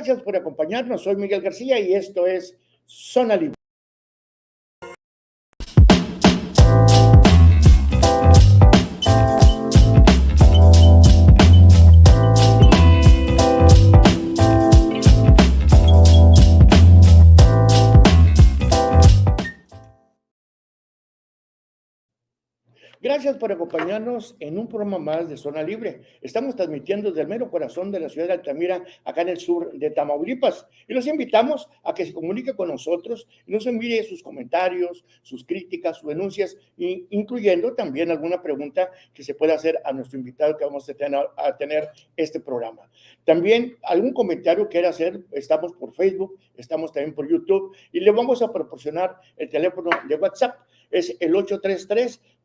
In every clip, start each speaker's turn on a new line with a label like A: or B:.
A: Gracias por acompañarnos. Soy Miguel García y esto es Zona Libre. Gracias por acompañarnos en un programa más de Zona Libre. Estamos transmitiendo desde el mero corazón de la ciudad de Altamira, acá en el sur de Tamaulipas. Y los invitamos a que se comunique con nosotros y nos envíe sus comentarios, sus críticas, sus denuncias, incluyendo también alguna pregunta que se pueda hacer a nuestro invitado que vamos a tener este programa. También algún comentario quiera hacer, estamos por Facebook, estamos también por YouTube y le vamos a proporcionar el teléfono de WhatsApp. Es el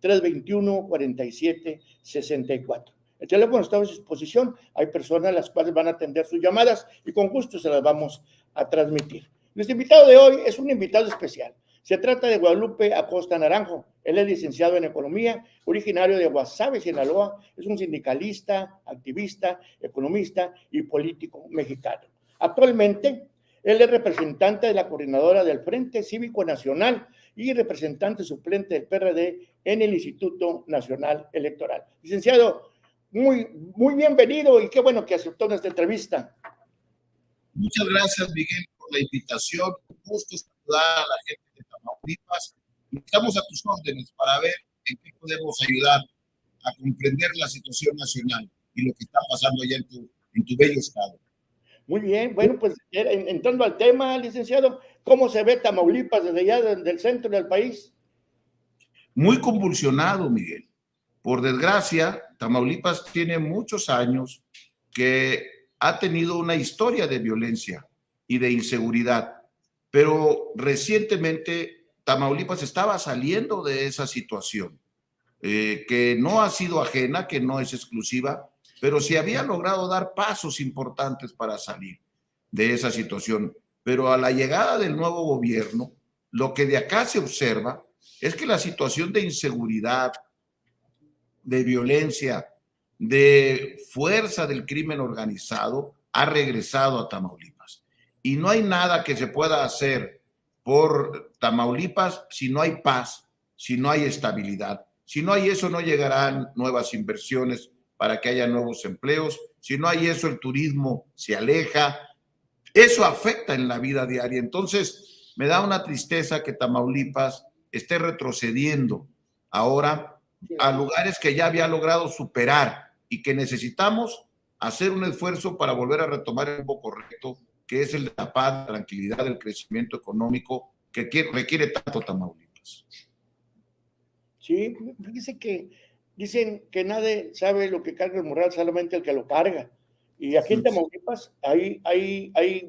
A: 833-321-4764. El teléfono está a su disposición. Hay personas las cuales van a atender sus llamadas y con gusto se las vamos a transmitir. Nuestro invitado de hoy es un invitado especial. Se trata de Guadalupe Acosta Naranjo. Él es licenciado en Economía, originario de Guasave, Sinaloa. Es un sindicalista, activista, economista y político mexicano. Actualmente, él es representante de la coordinadora del Frente Cívico Nacional y representante suplente del PRD en el Instituto Nacional Electoral. Licenciado, muy bienvenido y qué bueno que aceptó nuestra entrevista.
B: Muchas gracias, Miguel, por la invitación. Un gusto saludar a la gente de Tamaulipas. Estamos a tus órdenes para ver en qué podemos ayudar a comprender la situación nacional y lo que está pasando allá en tu bello estado.
A: Muy bien, bueno, pues entrando al tema, licenciado, ¿cómo se ve Tamaulipas desde allá, desde el centro del país?
B: Muy convulsionado, Miguel. Por desgracia, Tamaulipas tiene muchos años que ha tenido una historia de violencia y de inseguridad, pero recientemente Tamaulipas estaba saliendo de esa situación, que no ha sido ajena, que no es exclusiva, pero se había logrado dar pasos importantes para salir de esa situación. Pero a la llegada del nuevo gobierno, lo que de acá se observa es que la situación de inseguridad, de violencia, de fuerza del crimen organizado ha regresado a Tamaulipas. Y no hay nada que se pueda hacer por Tamaulipas si no hay paz, si no hay estabilidad. Si no hay eso, no llegarán nuevas inversiones para que haya nuevos empleos. Si no hay eso, el turismo se aleja. Eso afecta en la vida diaria. Entonces, me da una tristeza que Tamaulipas esté retrocediendo ahora a lugares que ya había logrado superar y que necesitamos hacer un esfuerzo para volver a retomar el rumbo correcto, que es el de la paz, la tranquilidad, el crecimiento económico que requiere tanto Tamaulipas.
A: Sí, fíjese que dicen que nadie sabe lo que carga el morral, solamente el que lo carga. Y aquí en Tamaulipas hay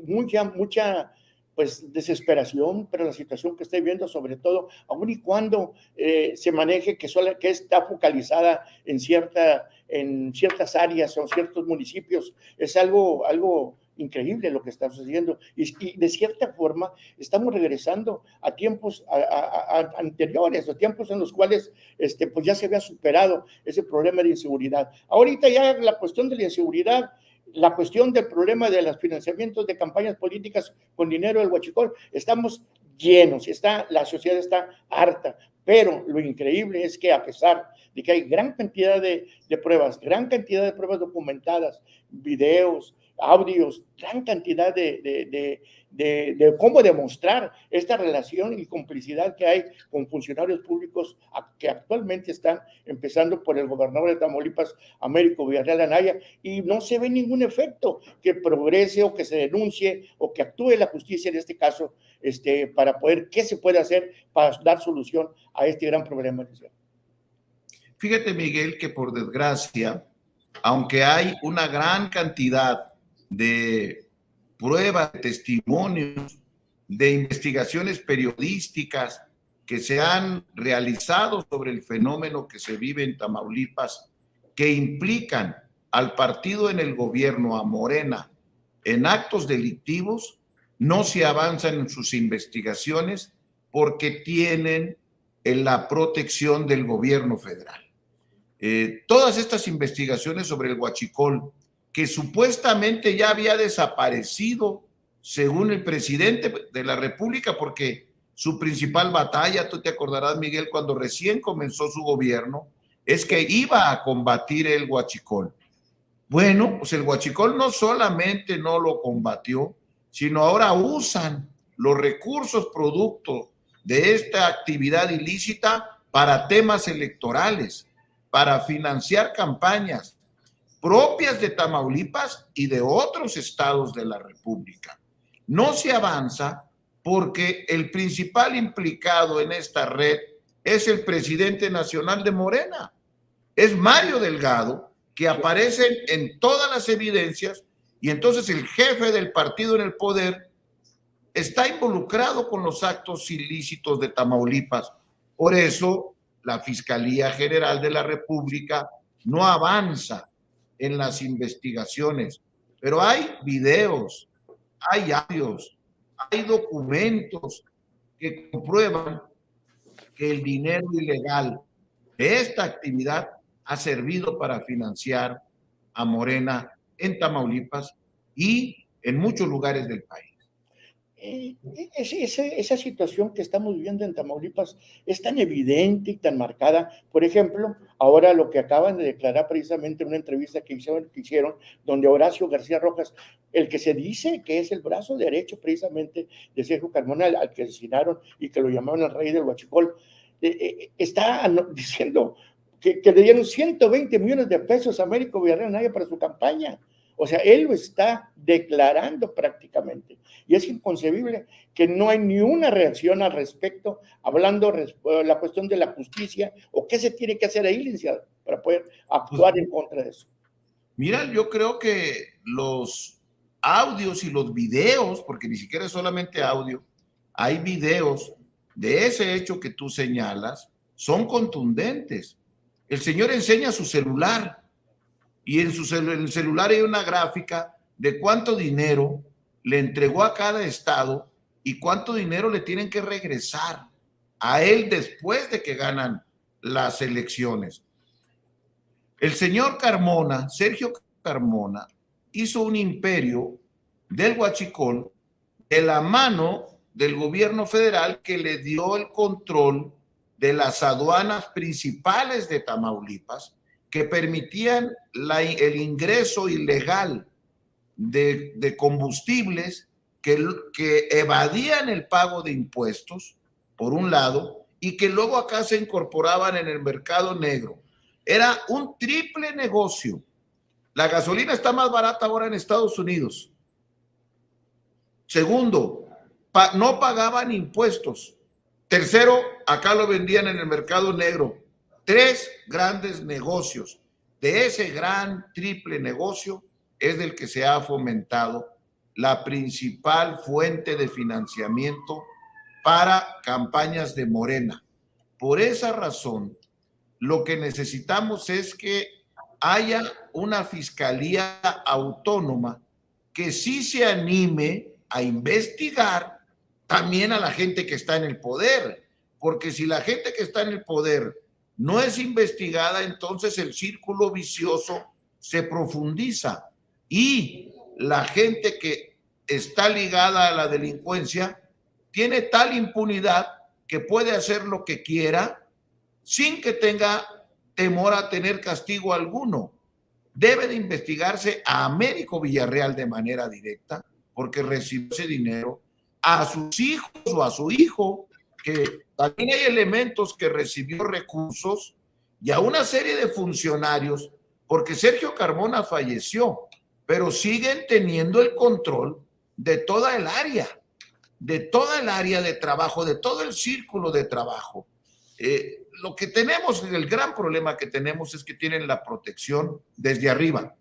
A: mucha pues, desesperación, pero la situación que estoy viendo, sobre todo, aun y cuando se maneje que está focalizada en ciertas áreas o ciertos municipios, es algo increíble lo que está sucediendo y de cierta forma estamos regresando a tiempos anteriores, a tiempos en los cuales pues ya se había superado ese problema de inseguridad. Ahorita ya la cuestión de la inseguridad, la cuestión del problema de los financiamientos de campañas políticas con dinero del huachicol, estamos llenos, la sociedad está harta, pero lo increíble es que a pesar de que hay gran cantidad de pruebas documentadas, videos, audios, gran cantidad de cómo demostrar esta relación y complicidad que hay con funcionarios públicos que actualmente están empezando por el gobernador de Tamaulipas, Américo Villarreal Anaya, y no se ve ningún efecto que progrese o que se denuncie o que actúe la justicia en este caso para poder, ¿qué se puede hacer para dar solución a este gran problema?
B: Fíjate, Miguel, que por desgracia, aunque hay una gran cantidad de pruebas, de testimonios, de investigaciones periodísticas que se han realizado sobre el fenómeno que se vive en Tamaulipas, que implican al partido en el gobierno, a Morena, en actos delictivos, no se avanzan en sus investigaciones porque tienen la protección del gobierno federal. Todas estas investigaciones sobre el huachicol que supuestamente ya había desaparecido, según el presidente de la República, porque su principal batalla, tú te acordarás, Miguel, cuando recién comenzó su gobierno, es que iba a combatir el huachicol. Bueno, pues el huachicol no solamente no lo combatió, sino ahora usan los recursos producto de esta actividad ilícita para temas electorales, para financiar campañas propias de Tamaulipas y de otros estados de la República. No se avanza porque el principal implicado en esta red es el presidente nacional de Morena, es Mario Delgado, que aparece en todas las evidencias, y entonces el jefe del partido en el poder está involucrado con los actos ilícitos de Tamaulipas. Por eso la Fiscalía General de la República no avanza en las investigaciones, pero hay videos, hay audios, hay documentos que comprueban que el dinero ilegal de esta actividad ha servido para financiar a Morena en Tamaulipas y en muchos lugares del país.
A: Esa situación que estamos viviendo en Tamaulipas es tan evidente y tan marcada. Por ejemplo, ahora lo que acaban de declarar precisamente en una entrevista que hicieron, donde Horacio García Rojas, el que se dice que es el brazo derecho precisamente de Sergio Carmona, al que asesinaron y que lo llamaban el rey del huachicol, está diciendo que le dieron 120 millones de pesos a Américo Villarreal Anaya para su campaña. O sea, él lo está declarando prácticamente. Y es inconcebible que no hay ni una reacción al respecto, hablando la cuestión de la justicia, o qué se tiene que hacer ahí, licenciado, para poder actuar en contra de eso.
B: Mira, yo creo que los audios y los videos, porque ni siquiera es solamente audio, hay videos de ese hecho que tú señalas, son contundentes. El señor enseña su celular, y en el celular hay una gráfica de cuánto dinero le entregó a cada estado y cuánto dinero le tienen que regresar a él después de que ganan las elecciones. El señor Carmona, Sergio Carmona, hizo un imperio del huachicol de la mano del gobierno federal, que le dio el control de las aduanas principales de Tamaulipas, que permitían el ingreso ilegal de combustibles que evadían el pago de impuestos, por un lado, y que luego acá se incorporaban en el mercado negro. Era un triple negocio. La gasolina está más barata ahora en Estados Unidos. Segundo, no pagaban impuestos. Tercero, acá lo vendían en el mercado negro. Tres grandes negocios. De ese gran triple negocio es del que se ha fomentado la principal fuente de financiamiento para campañas de Morena. Por esa razón, lo que necesitamos es que haya una fiscalía autónoma que sí se anime a investigar también a la gente que está en el poder, porque si la gente que está en el poder no es investigada, entonces el círculo vicioso se profundiza y la gente que está ligada a la delincuencia tiene tal impunidad que puede hacer lo que quiera sin que tenga temor a tener castigo alguno. Debe de investigarse a Américo Villarreal de manera directa, porque recibió ese dinero, a sus hijos o a su hijo, que también hay elementos que recibió recursos, y a una serie de funcionarios, porque Sergio Carmona falleció, pero siguen teniendo el control de toda el área de trabajo, de todo el círculo de trabajo. Lo que tenemos, el gran problema que tenemos es que tienen la protección desde arriba,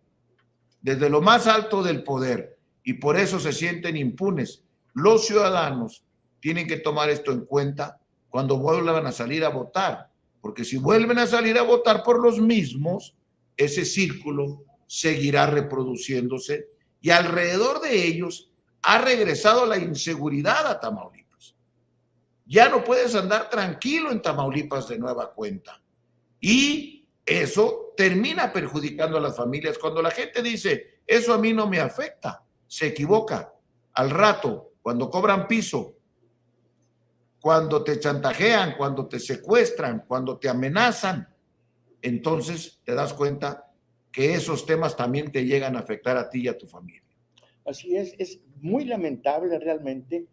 B: desde lo más alto del poder, y por eso se sienten impunes. Los ciudadanos tienen que tomar esto en cuenta cuando vuelvan a salir a votar, porque si vuelven a salir a votar por los mismos, ese círculo seguirá reproduciéndose y alrededor de ellos ha regresado la inseguridad a Tamaulipas. Ya no puedes andar tranquilo en Tamaulipas de nueva cuenta. Y eso termina perjudicando a las familias. Cuando la gente dice, eso a mí no me afecta, se equivoca. Al rato, cuando cobran piso, cuando te chantajean, cuando te secuestran, cuando te amenazan, entonces te das cuenta que esos temas también te llegan a afectar a ti y a tu familia.
A: Así es muy lamentable realmente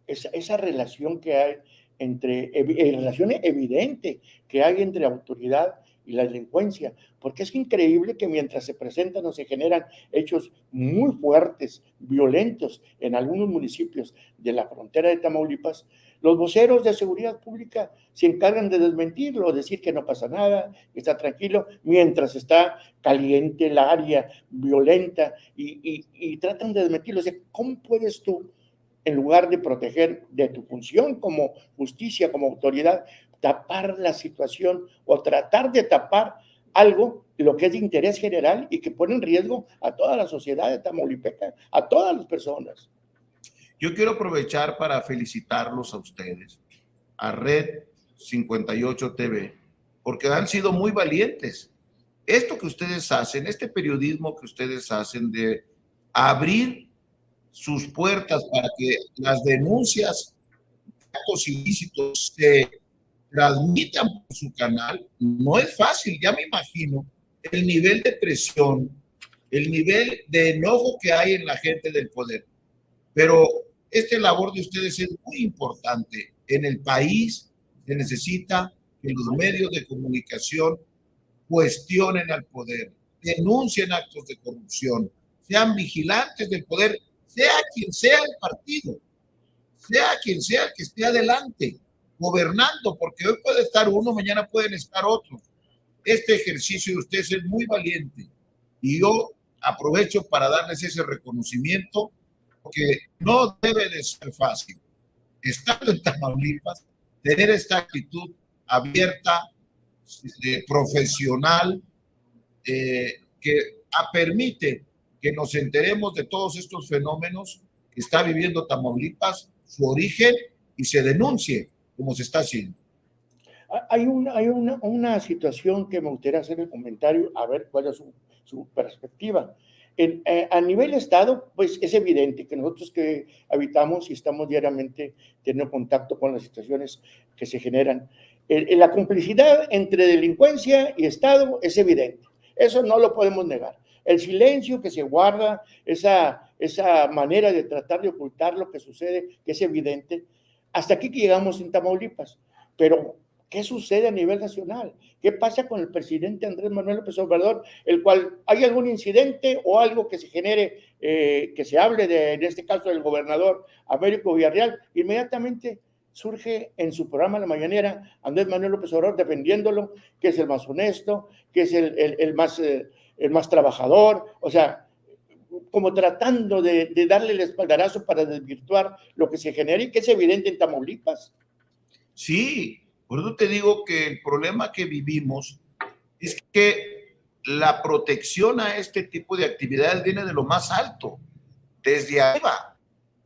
A: esa relación que hay relación evidente que hay entre autoridad y la delincuencia, porque es increíble que mientras se presentan o se generan hechos muy fuertes, violentos en algunos municipios de la frontera de Tamaulipas, los voceros de seguridad pública se encargan de desmentirlo, decir que no pasa nada, que está tranquilo, mientras está caliente el área, violenta, y tratan de desmentirlo. O sea, ¿cómo puedes tú, en lugar de proteger de tu función como justicia, como autoridad, tapar la situación o tratar de tapar algo, lo que es de interés general y que pone en riesgo a toda la sociedad de Tamaulipeca, a todas las personas?
B: Yo quiero aprovechar para felicitarlos a ustedes, a Red 58 TV, porque han sido muy valientes. Esto que ustedes hacen, este periodismo que ustedes hacen de abrir sus puertas para que las denuncias de actos ilícitos se transmitan por su canal, no es fácil. Ya me imagino el nivel de presión, el nivel de enojo que hay en la gente del poder. Pero esta labor de ustedes es muy importante. En el país se necesita que los medios de comunicación cuestionen al poder, denuncien actos de corrupción, sean vigilantes del poder, sea quien sea el partido, sea quien sea el que esté adelante, gobernando, porque hoy puede estar uno, mañana pueden estar otros. Este ejercicio de ustedes es muy valiente y yo aprovecho para darles ese reconocimiento, porque no debe de ser fácil, estando en Tamaulipas, tener esta actitud abierta, profesional, que permite que nos enteremos de todos estos fenómenos que está viviendo Tamaulipas, su origen, y se denuncie como se está haciendo.
A: Hay una situación que me gustaría hacer el comentario, a ver cuál es su perspectiva. A nivel Estado, pues es evidente que nosotros que habitamos y estamos diariamente teniendo contacto con las situaciones que se generan, la complicidad entre delincuencia y Estado es evidente. Eso no lo podemos negar. El silencio que se guarda, esa manera de tratar de ocultar lo que sucede, que es evidente, hasta aquí que llegamos en Tamaulipas. Pero ¿qué sucede a nivel nacional? ¿Qué pasa con el presidente Andrés Manuel López Obrador? El cual, ¿hay algún incidente o algo que se genere, que se hable en este caso del gobernador Américo Villarreal? Inmediatamente surge en su programa La Mañanera Andrés Manuel López Obrador defendiéndolo, que es el más honesto, que es el más trabajador, o sea, como tratando de darle el espaldarazo para desvirtuar lo que se genera y que es evidente en Tamaulipas.
B: Sí, por eso te digo que el problema que vivimos es que la protección a este tipo de actividades viene de lo más alto, desde arriba.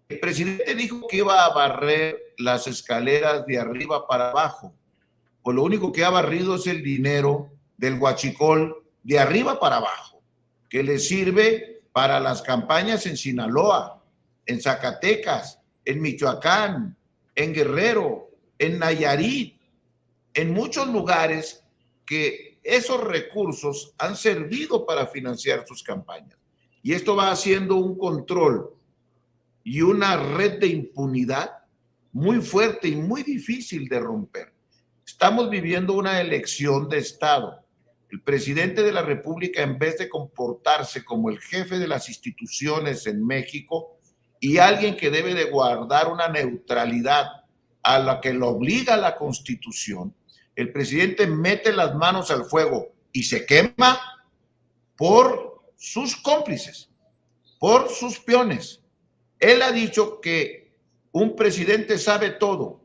B: El presidente dijo que iba a barrer las escaleras de arriba para abajo, pues lo único que ha barrido es el dinero del huachicol de arriba para abajo, que le sirve para las campañas en Sinaloa, en Zacatecas, en Michoacán, en Guerrero, en Nayarit, en muchos lugares que esos recursos han servido para financiar sus campañas. Y esto va haciendo un control y una red de impunidad muy fuerte y muy difícil de romper. Estamos viviendo una elección de Estado. El presidente de la República, en vez de comportarse como el jefe de las instituciones en México y alguien que debe de guardar una neutralidad a la que lo obliga la Constitución, el presidente mete las manos al fuego y se quema por sus cómplices, por sus peones. Él ha dicho que un presidente sabe todo.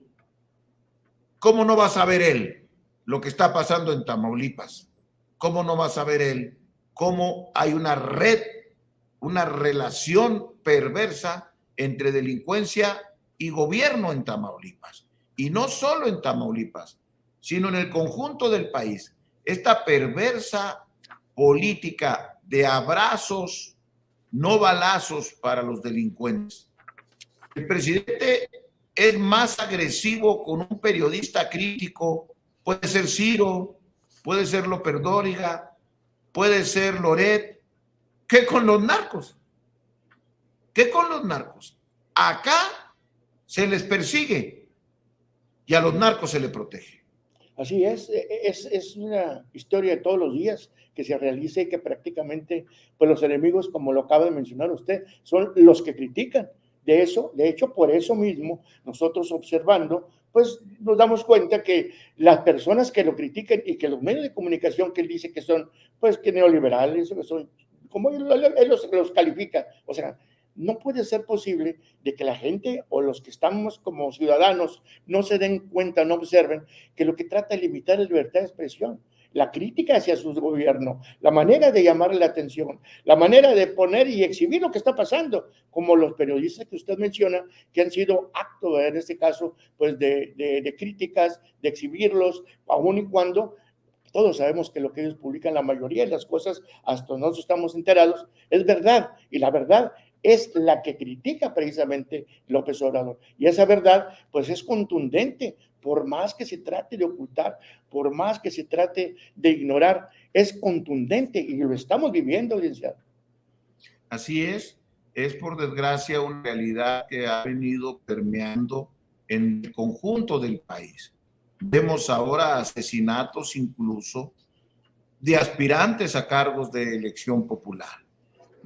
B: ¿Cómo no va a saber él lo que está pasando en Tamaulipas? ¿Cómo no va a saber él cómo hay una red, una relación perversa entre delincuencia y gobierno en Tamaulipas? Y no solo en Tamaulipas, sino en el conjunto del país. esta perversa política de abrazos, no balazos para los delincuentes. El presidente es más agresivo con un periodista crítico, puede ser Ciro, puede ser López Dóriga, puede ser Loret, que con los narcos. ¿Qué con los narcos? Acá se les persigue y a los narcos se les protege.
A: Así es una historia de todos los días que se realiza y que prácticamente, pues los enemigos, como lo acaba de mencionar usted, son los que critican. De hecho, por eso mismo, nosotros observando, pues nos damos cuenta que las personas que lo critican y que los medios de comunicación que él dice que son, pues que neoliberales, que son, como él los califica, o sea, no puede ser posible de que la gente o los que estamos como ciudadanos no se den cuenta, no observen que lo que trata de limitar es libertad de expresión, la crítica hacia su gobierno, la manera de llamarle la atención, la manera de poner y exhibir lo que está pasando, como los periodistas que usted menciona, que han sido actos, en este caso, pues de críticas, de exhibirlos, aun y cuando todos sabemos que lo que ellos publican, la mayoría de las cosas, hasta nosotros estamos enterados, es verdad, y la verdad es la que critica precisamente López Obrador. Y esa verdad, pues es contundente, por más que se trate de ocultar, por más que se trate de ignorar, es contundente y lo estamos viviendo, licenciado.
B: Así es por desgracia una realidad que ha venido permeando en el conjunto del país. Vemos ahora asesinatos incluso de aspirantes a cargos de elección popular.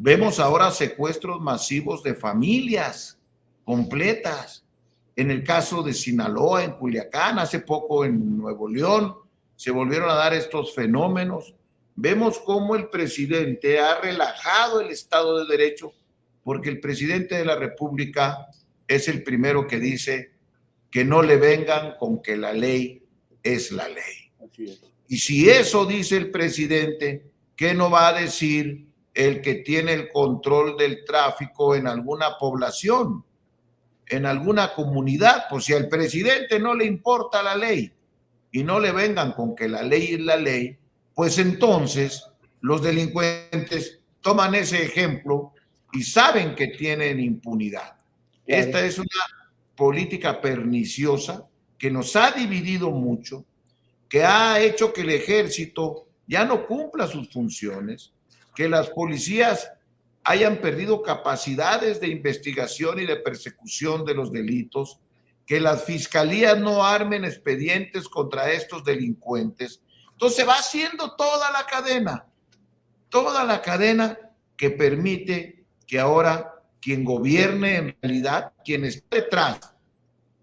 B: Vemos ahora secuestros masivos de familias completas. En el caso de Sinaloa, en Culiacán, hace poco en Nuevo León, se volvieron a dar estos fenómenos. Vemos cómo el presidente ha relajado el Estado de Derecho, porque el presidente de la República es el primero que dice que no le vengan con que la ley es la ley.
A: Así es.
B: Y si eso dice el presidente, ¿qué no va a decir el que tiene el control del tráfico en alguna población, en alguna comunidad? Pues si al presidente no le importa la ley y no le vengan con que la ley es la ley, pues entonces los delincuentes toman ese ejemplo y saben que tienen impunidad. Claro. Esta es una política perniciosa que nos ha dividido mucho, que ha hecho que el ejército ya no cumpla sus funciones, que las policías hayan perdido capacidades de investigación y de persecución de los delitos, que las fiscalías no armen expedientes contra estos delincuentes. Entonces va haciendo toda la cadena que permite que ahora quien gobierne en realidad, quien está detrás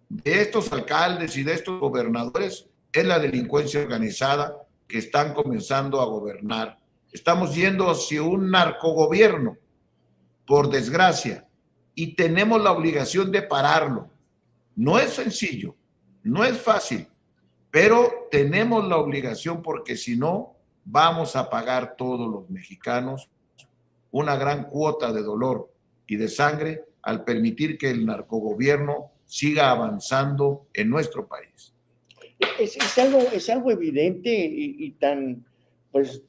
B: de estos alcaldes y de estos gobernadores, es la delincuencia organizada que están comenzando a gobernar. Estamos yendo hacia un narcogobierno, por desgracia, y tenemos la obligación de pararlo. No es sencillo, no es fácil, pero tenemos la obligación porque si no, vamos a pagar todos los mexicanos una gran cuota de dolor y de sangre al permitir que el narcogobierno siga avanzando en nuestro país.
A: Es algo evidente y tan, pues,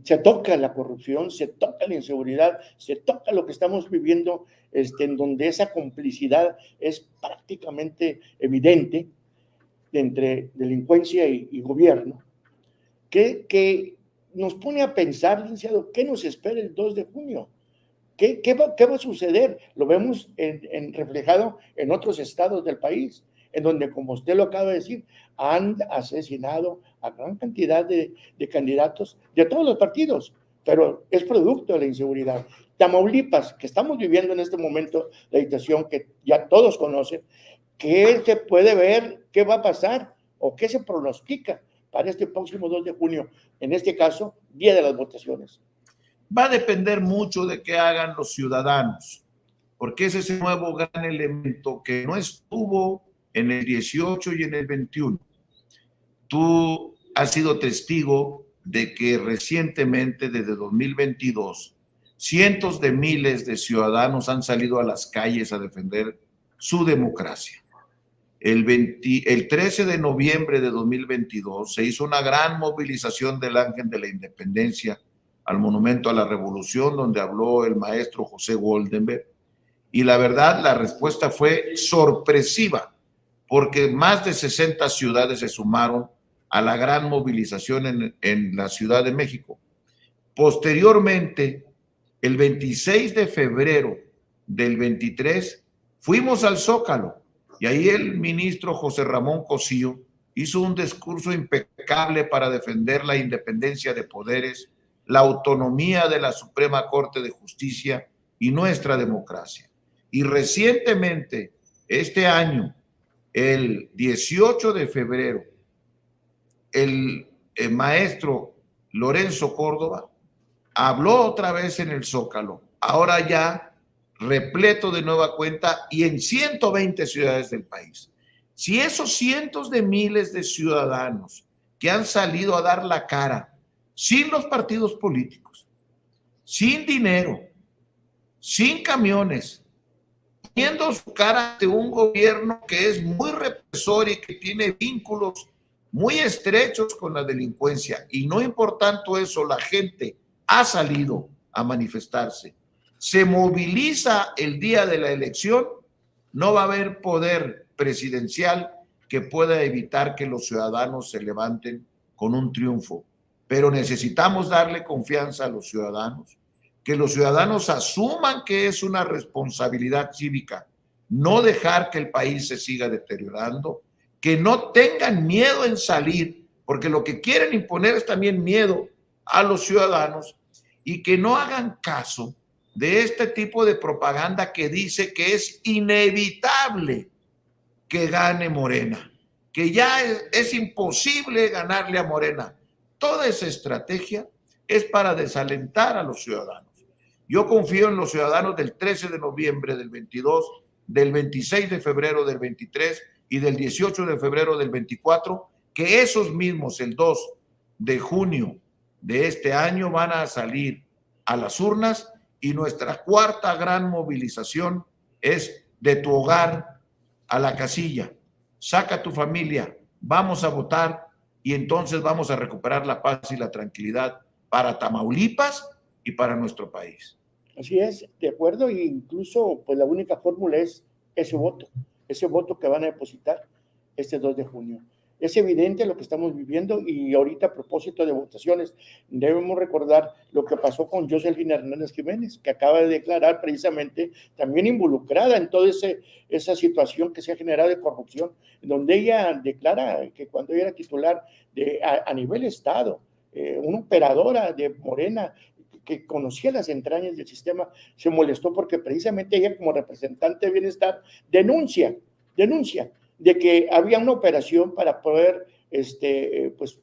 A: se toca la corrupción, se toca la inseguridad, se toca lo que estamos viviendo, en donde esa complicidad es prácticamente evidente entre delincuencia y gobierno, que nos pone a pensar, licenciado, ¿qué nos espera el 2 de junio? ¿Qué va a suceder? Lo vemos reflejado en otros estados del país, en donde, como usted lo acaba de decir, han asesinado a gran cantidad de candidatos de todos los partidos, pero es producto de la inseguridad. Tamaulipas, que estamos viviendo en este momento la situación que ya todos conocen, ¿qué se puede ver? ¿Qué va a pasar? ¿O qué se pronostica para este próximo 2 de junio? En este caso, día de las votaciones.
B: Va a depender mucho de qué hagan los ciudadanos, porque ese es el nuevo gran elemento que no estuvo en el 18 y en el 21. Tú has sido testigo de que recientemente, desde 2022, cientos de miles de ciudadanos han salido a las calles a defender su democracia. el 13 de noviembre de 2022 se hizo una gran movilización del Ángel de la Independencia al Monumento a la Revolución, donde habló el maestro José Goldenberg, y la verdad la respuesta fue sorpresiva, porque más de 60 ciudades se sumaron a la gran movilización en la Ciudad de México. Posteriormente, el 26 de febrero del 23, fuimos al Zócalo y ahí el ministro José Ramón Cosío hizo un discurso impecable para defender la independencia de poderes, la autonomía de la Suprema Corte de Justicia y nuestra democracia. Y recientemente, este año, el 18 de febrero, el maestro Lorenzo Córdoba habló otra vez en el Zócalo, ahora ya repleto de nueva cuenta y en 120 ciudades del país. Si esos cientos de miles de ciudadanos que han salido a dar la cara, sin los partidos políticos, sin dinero, sin camiones, poniendo su cara ante un gobierno que es muy represor y que tiene vínculos muy estrechos con la delincuencia, y no importando eso, la gente ha salido a manifestarse, se moviliza el día de la elección, no va a haber poder presidencial que pueda evitar que los ciudadanos se levanten con un triunfo. Pero necesitamos darle confianza a los ciudadanos, que los ciudadanos asuman que es una responsabilidad cívica no dejar que el país se siga deteriorando, que no tengan miedo en salir, porque lo que quieren imponer es también miedo a los ciudadanos, y que no hagan caso de este tipo de propaganda que dice que es inevitable que gane Morena, que ya es imposible ganarle a Morena. Toda esa estrategia es para desalentar a los ciudadanos. Yo confío en los ciudadanos del 13 de noviembre del 22, del 26 de febrero del 23 y del 18 de febrero del 24, que esos mismos, el 2 de junio de este año, van a salir a las urnas, y nuestra cuarta gran movilización es de tu hogar a la casilla. Saca a tu familia, vamos a votar, y entonces vamos a recuperar la paz y la tranquilidad para Tamaulipas y para nuestro país.
A: Así es, de acuerdo, e incluso pues la única fórmula es ese voto que van a depositar este 2 de junio. Es evidente lo que estamos viviendo, y ahorita a propósito de votaciones, debemos recordar lo que pasó con Jocelyn Hernández Jiménez, que acaba de declarar precisamente también involucrada en toda esa situación que se ha generado de corrupción, donde ella declara que cuando ella era titular a nivel Estado, una operadora de Morena, que conocía las entrañas del sistema, se molestó porque precisamente ella, como representante de bienestar, denuncia de que había una operación para poder pues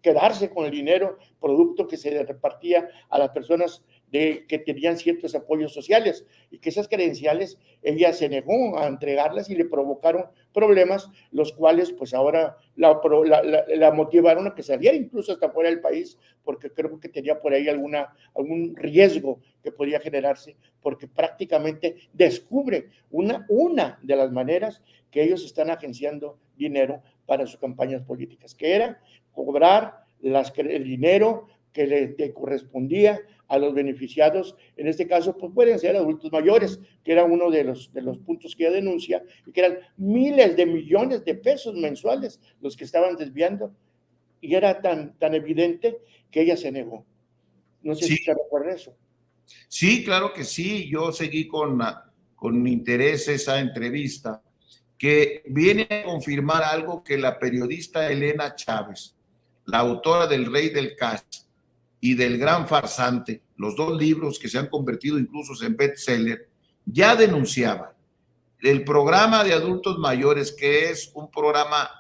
A: quedarse con el dinero, producto que se repartía a las personas que tenían ciertos apoyos sociales, y que esas credenciales ella se negó a entregarlas y le provocaron problemas, los cuales pues ahora la motivaron a que saliera incluso hasta fuera del país, porque creo que tenía por ahí algún riesgo que podía generarse, porque prácticamente descubre una de las maneras que ellos están agenciando dinero para sus campañas políticas, que era cobrar el dinero que le correspondía a los beneficiados. En este caso, pues pueden ser adultos mayores, que era uno de los puntos que ella denuncia, y que eran miles de millones de pesos mensuales los que estaban desviando, y era tan evidente que ella se negó. No sé si te recuerda eso.
B: Sí, claro que sí. Yo seguí con interés esa entrevista, que viene a confirmar algo que la periodista Elena Chávez, la autora del Rey del Cash y del Gran Farsante, los dos libros que se han convertido incluso en bestseller, ya denunciaba. El programa de adultos mayores, que es un programa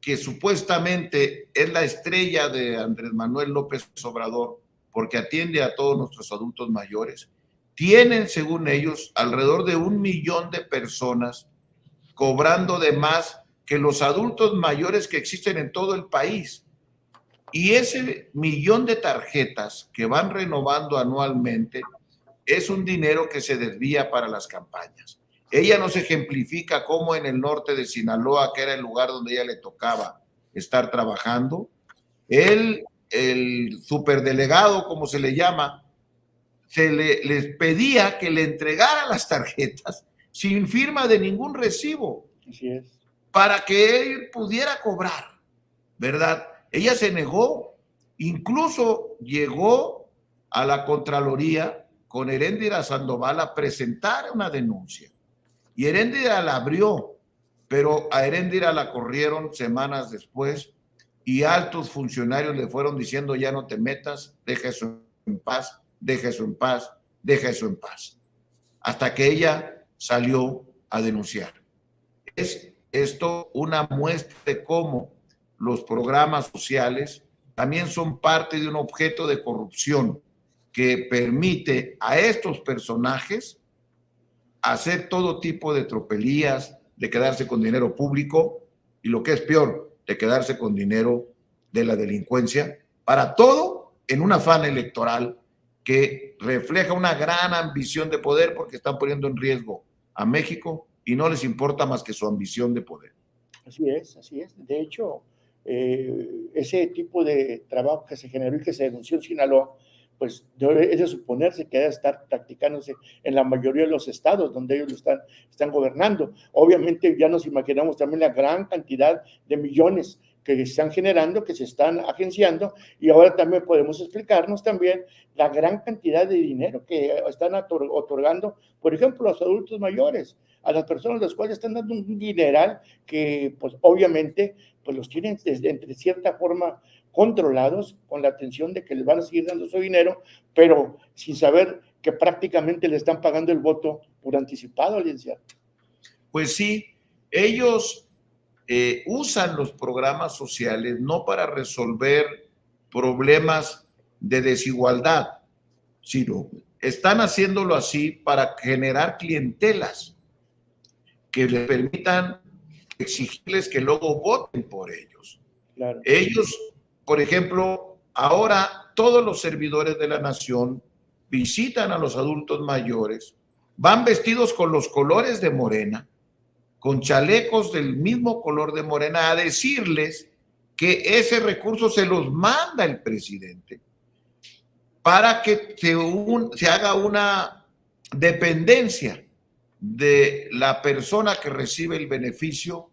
B: que supuestamente es la estrella de Andrés Manuel López Obrador, porque atiende a todos nuestros adultos mayores, tienen, según ellos, alrededor de 1 millón de personas cobrando de más que los adultos mayores que existen en todo el país. Y ese 1 millón de tarjetas que van renovando anualmente es un dinero que se desvía para las campañas. Ella nos ejemplifica cómo en el norte de Sinaloa, que era el lugar donde ella le tocaba estar trabajando, el superdelegado, como se le llama, les pedía que le entregara las tarjetas sin firma de ningún recibo.
A: Así es.
B: Para que él pudiera cobrar, ¿verdad? Ella se negó, incluso llegó a la Contraloría con Heréndira Sandoval a presentar una denuncia. Y Heréndira la abrió, pero a Heréndira la corrieron semanas después y altos funcionarios le fueron diciendo: ya no te metas, deja eso en paz, deja eso en paz, deja eso en paz. Hasta que ella salió a denunciar. Es esto una muestra de cómo los programas sociales también son parte de un objeto de corrupción que permite a estos personajes hacer todo tipo de tropelías, de quedarse con dinero público y, lo que es peor, de quedarse con dinero de la delincuencia, para todo en un afán electoral que refleja una gran ambición de poder, porque están poniendo en riesgo a México y no les importa más que su ambición de poder.
A: Así es, así es. De hecho, ese tipo de trabajo que se generó y que se denunció en Sinaloa, pues es de suponerse que debe estar practicándose en la mayoría de los estados donde ellos lo están gobernando. Obviamente ya nos imaginamos también la gran cantidad de millones que se están generando, que se están agenciando, y ahora también podemos explicarnos también la gran cantidad de dinero que están otorgando, por ejemplo, a los adultos mayores, a las personas a las cuales están dando un dineral que, pues, obviamente, pues los tienen entre cierta forma controlados, con la atención de que les van a seguir dando su dinero, pero sin saber que prácticamente le están pagando el voto por anticipado, licenciado.
B: Pues sí, ellos usan los programas sociales no para resolver problemas de desigualdad, sino están haciéndolo así para generar clientelas que les permitan exigirles que luego voten por ellos.
A: Claro.
B: Ellos, por ejemplo, ahora todos los servidores de la nación visitan a los adultos mayores, van vestidos con los colores de Morena, con chalecos del mismo color de Morena, a decirles que ese recurso se los manda el presidente para que se haga una dependencia de la persona que recibe el beneficio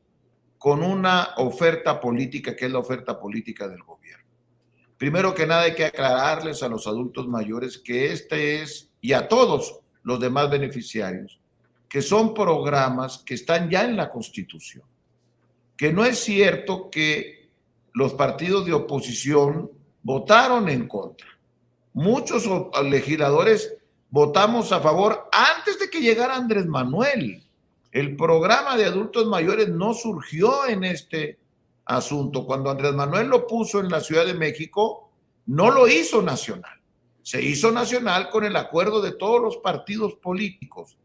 B: con una oferta política, que es la oferta política del gobierno. Primero que nada, hay que aclararles a los adultos mayores que y a todos los demás beneficiarios, que son programas que están ya en la Constitución, que no es cierto que los partidos de oposición votaron en contra. Muchos legisladores votamos a favor antes de que llegara Andrés Manuel. El programa de adultos mayores no surgió en este asunto. Cuando Andrés Manuel lo puso en la Ciudad de México, no lo hizo nacional. Se hizo nacional con el acuerdo de todos los partidos políticos.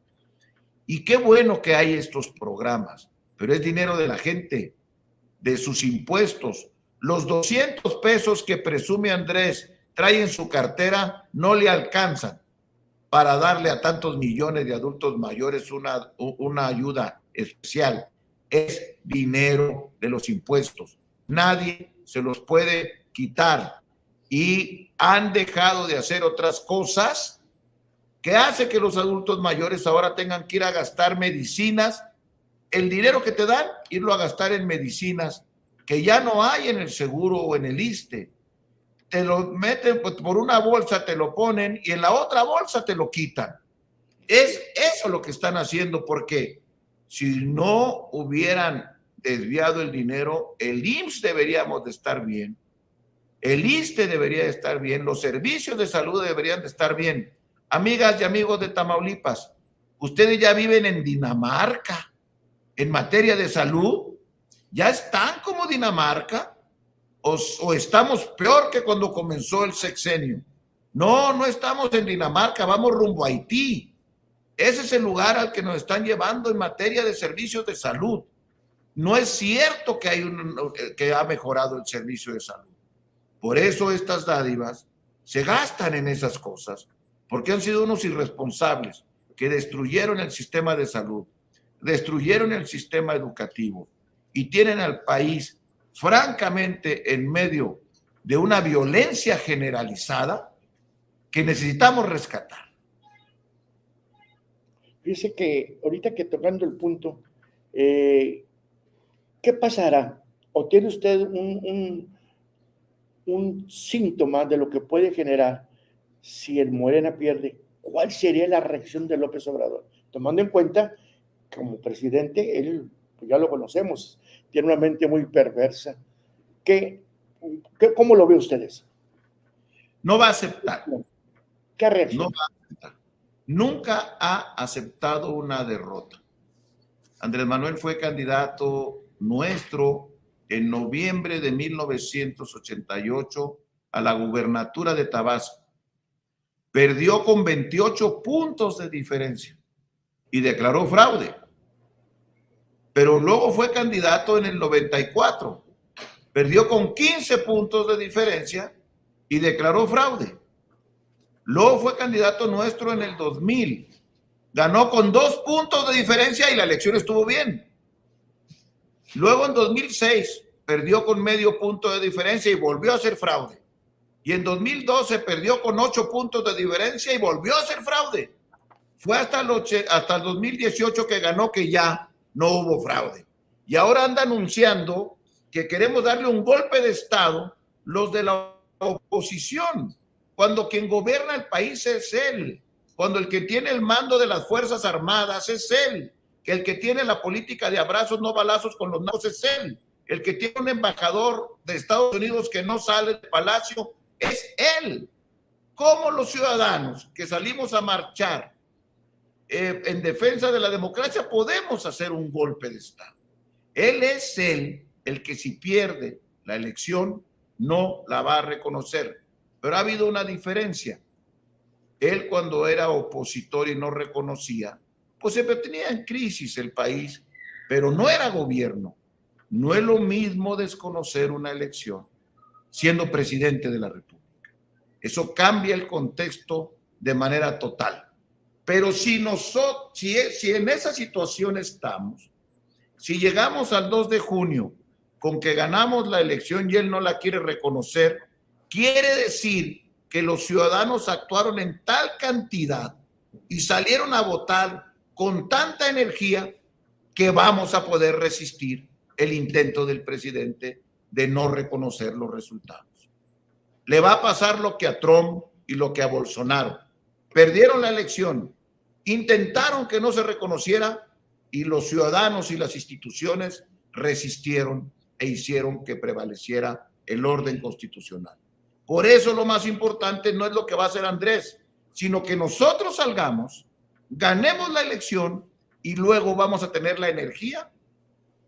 B: Y qué bueno que hay estos programas, pero es dinero de la gente, de sus impuestos. Los 200 pesos que presume Andrés trae en su cartera no le alcanzan para darle a tantos millones de adultos mayores una ayuda especial. Es dinero de los impuestos. Nadie se los puede quitar. Y han dejado de hacer otras cosas que hace que los adultos mayores ahora tengan que ir a gastar medicinas, el dinero que te dan, irlo a gastar en medicinas que ya no hay en el seguro o en el ISSSTE. Te lo meten por una bolsa, te lo ponen y en la otra bolsa te lo quitan. Es eso lo que están haciendo, porque si no hubieran desviado el dinero, el IMSS deberíamos de estar bien, el ISSSTE debería de estar bien, los servicios de salud deberían de estar bien. Amigas y amigos de Tamaulipas, ustedes ya viven en Dinamarca en materia de salud. ¿Ya están como Dinamarca? ¿O estamos peor que cuando comenzó el sexenio? No, no estamos en Dinamarca, vamos rumbo a Haití. Ese es el lugar al que nos están llevando en materia de servicios de salud. No es cierto que ha mejorado el servicio de salud. Por eso estas dádivas se gastan en esas cosas, porque han sido unos irresponsables que destruyeron el sistema de salud. destruyeron el sistema educativo y tienen al país francamente en medio de una violencia generalizada que necesitamos rescatar.
A: Dice que ahorita que tocando el punto, ¿qué pasará? ¿O tiene usted un síntoma de lo que puede generar si el Morena pierde? ¿Cuál sería la reacción de López Obrador? Tomando en cuenta, como presidente, él, pues ya lo conocemos, tiene una mente muy perversa. ¿Cómo lo ve ustedes?
B: No va a aceptar.
A: ¿Qué reacción?
B: No va a aceptar. Nunca ha aceptado una derrota. Andrés Manuel fue candidato nuestro en noviembre de 1988 a la gubernatura de Tabasco. Perdió con 28 puntos de diferencia y declaró fraude. Pero luego fue candidato en el 94. Perdió con 15 puntos de diferencia y declaró fraude. Luego fue candidato nuestro en el 2000. Ganó con 2 puntos de diferencia y la elección estuvo bien. Luego en 2006 perdió con medio punto de diferencia y volvió a hacer fraude. Y en 2012 perdió con 8 puntos de diferencia y volvió a hacer fraude. Fue hasta el 2018 que ganó, que ya no hubo fraude. Y ahora anda anunciando que queremos darle un golpe de Estado los de la oposición, cuando quien gobierna el país es él, cuando el que tiene el mando de las Fuerzas Armadas es él, que el que tiene la política de abrazos no balazos con los narcos es él, el que tiene un embajador de Estados Unidos que no sale del palacio es él. ¿Cómo los ciudadanos que salimos a marchar en defensa de la democracia podemos hacer un golpe de Estado? Él es el que si pierde la elección no la va a reconocer. Pero ha habido una diferencia. Él, cuando era opositor y no reconocía, pues siempre tenía en crisis el país, pero no era gobierno. No es lo mismo desconocer una elección siendo presidente de la República. Eso cambia el contexto de manera total. Pero si en esa situación estamos, si llegamos al 2 de junio con que ganamos la elección y él no la quiere reconocer, quiere decir que los ciudadanos actuaron en tal cantidad y salieron a votar con tanta energía que vamos a poder resistir el intento del presidente de no reconocer los resultados. Le va a pasar lo que a Trump y lo que a Bolsonaro. Perdieron la elección, intentaron que no se reconociera y los ciudadanos y las instituciones resistieron e hicieron que prevaleciera el orden constitucional. Por eso lo más importante no es lo que va a hacer Andrés, sino que nosotros salgamos, ganemos la elección y luego vamos a tener la energía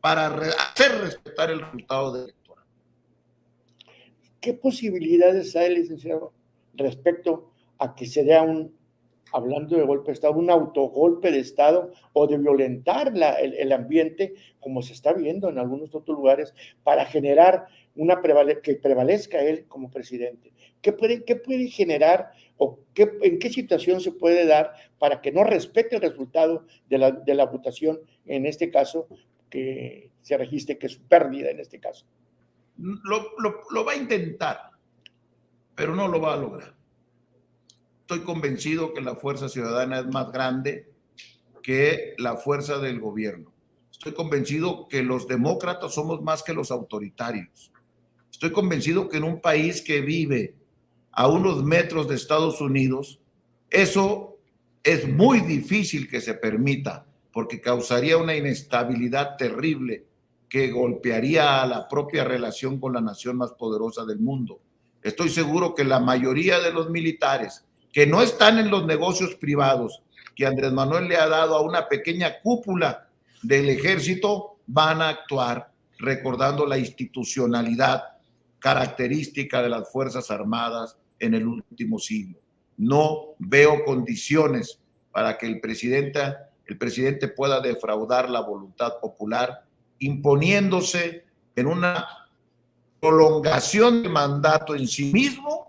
B: para hacer respetar el resultado de electoral.
A: ¿Qué posibilidades hay, licenciado, respecto a que se dé hablando de golpe de Estado, un autogolpe de Estado o de violentar el ambiente, como se está viendo en algunos otros lugares, para generar que prevalezca él como presidente? ¿Qué puede generar o en qué situación se puede dar para que no respete el resultado de la votación, en este caso, que se registre que es pérdida en este caso?
B: Lo va a intentar, pero no lo va a lograr. Estoy convencido que la fuerza ciudadana es más grande que la fuerza del gobierno. Estoy convencido que los demócratas somos más que los autoritarios. Estoy convencido que en un país que vive a unos metros de Estados Unidos, eso es muy difícil que se permita, porque causaría una inestabilidad terrible que golpearía a la propia relación con la nación más poderosa del mundo. Estoy seguro que la mayoría de los militares que no están en los negocios privados que Andrés Manuel le ha dado a una pequeña cúpula del ejército, van a actuar recordando la institucionalidad característica de las Fuerzas Armadas en el último siglo. No veo condiciones para que el presidente pueda defraudar la voluntad popular imponiéndose en una prolongación del mandato en sí mismo,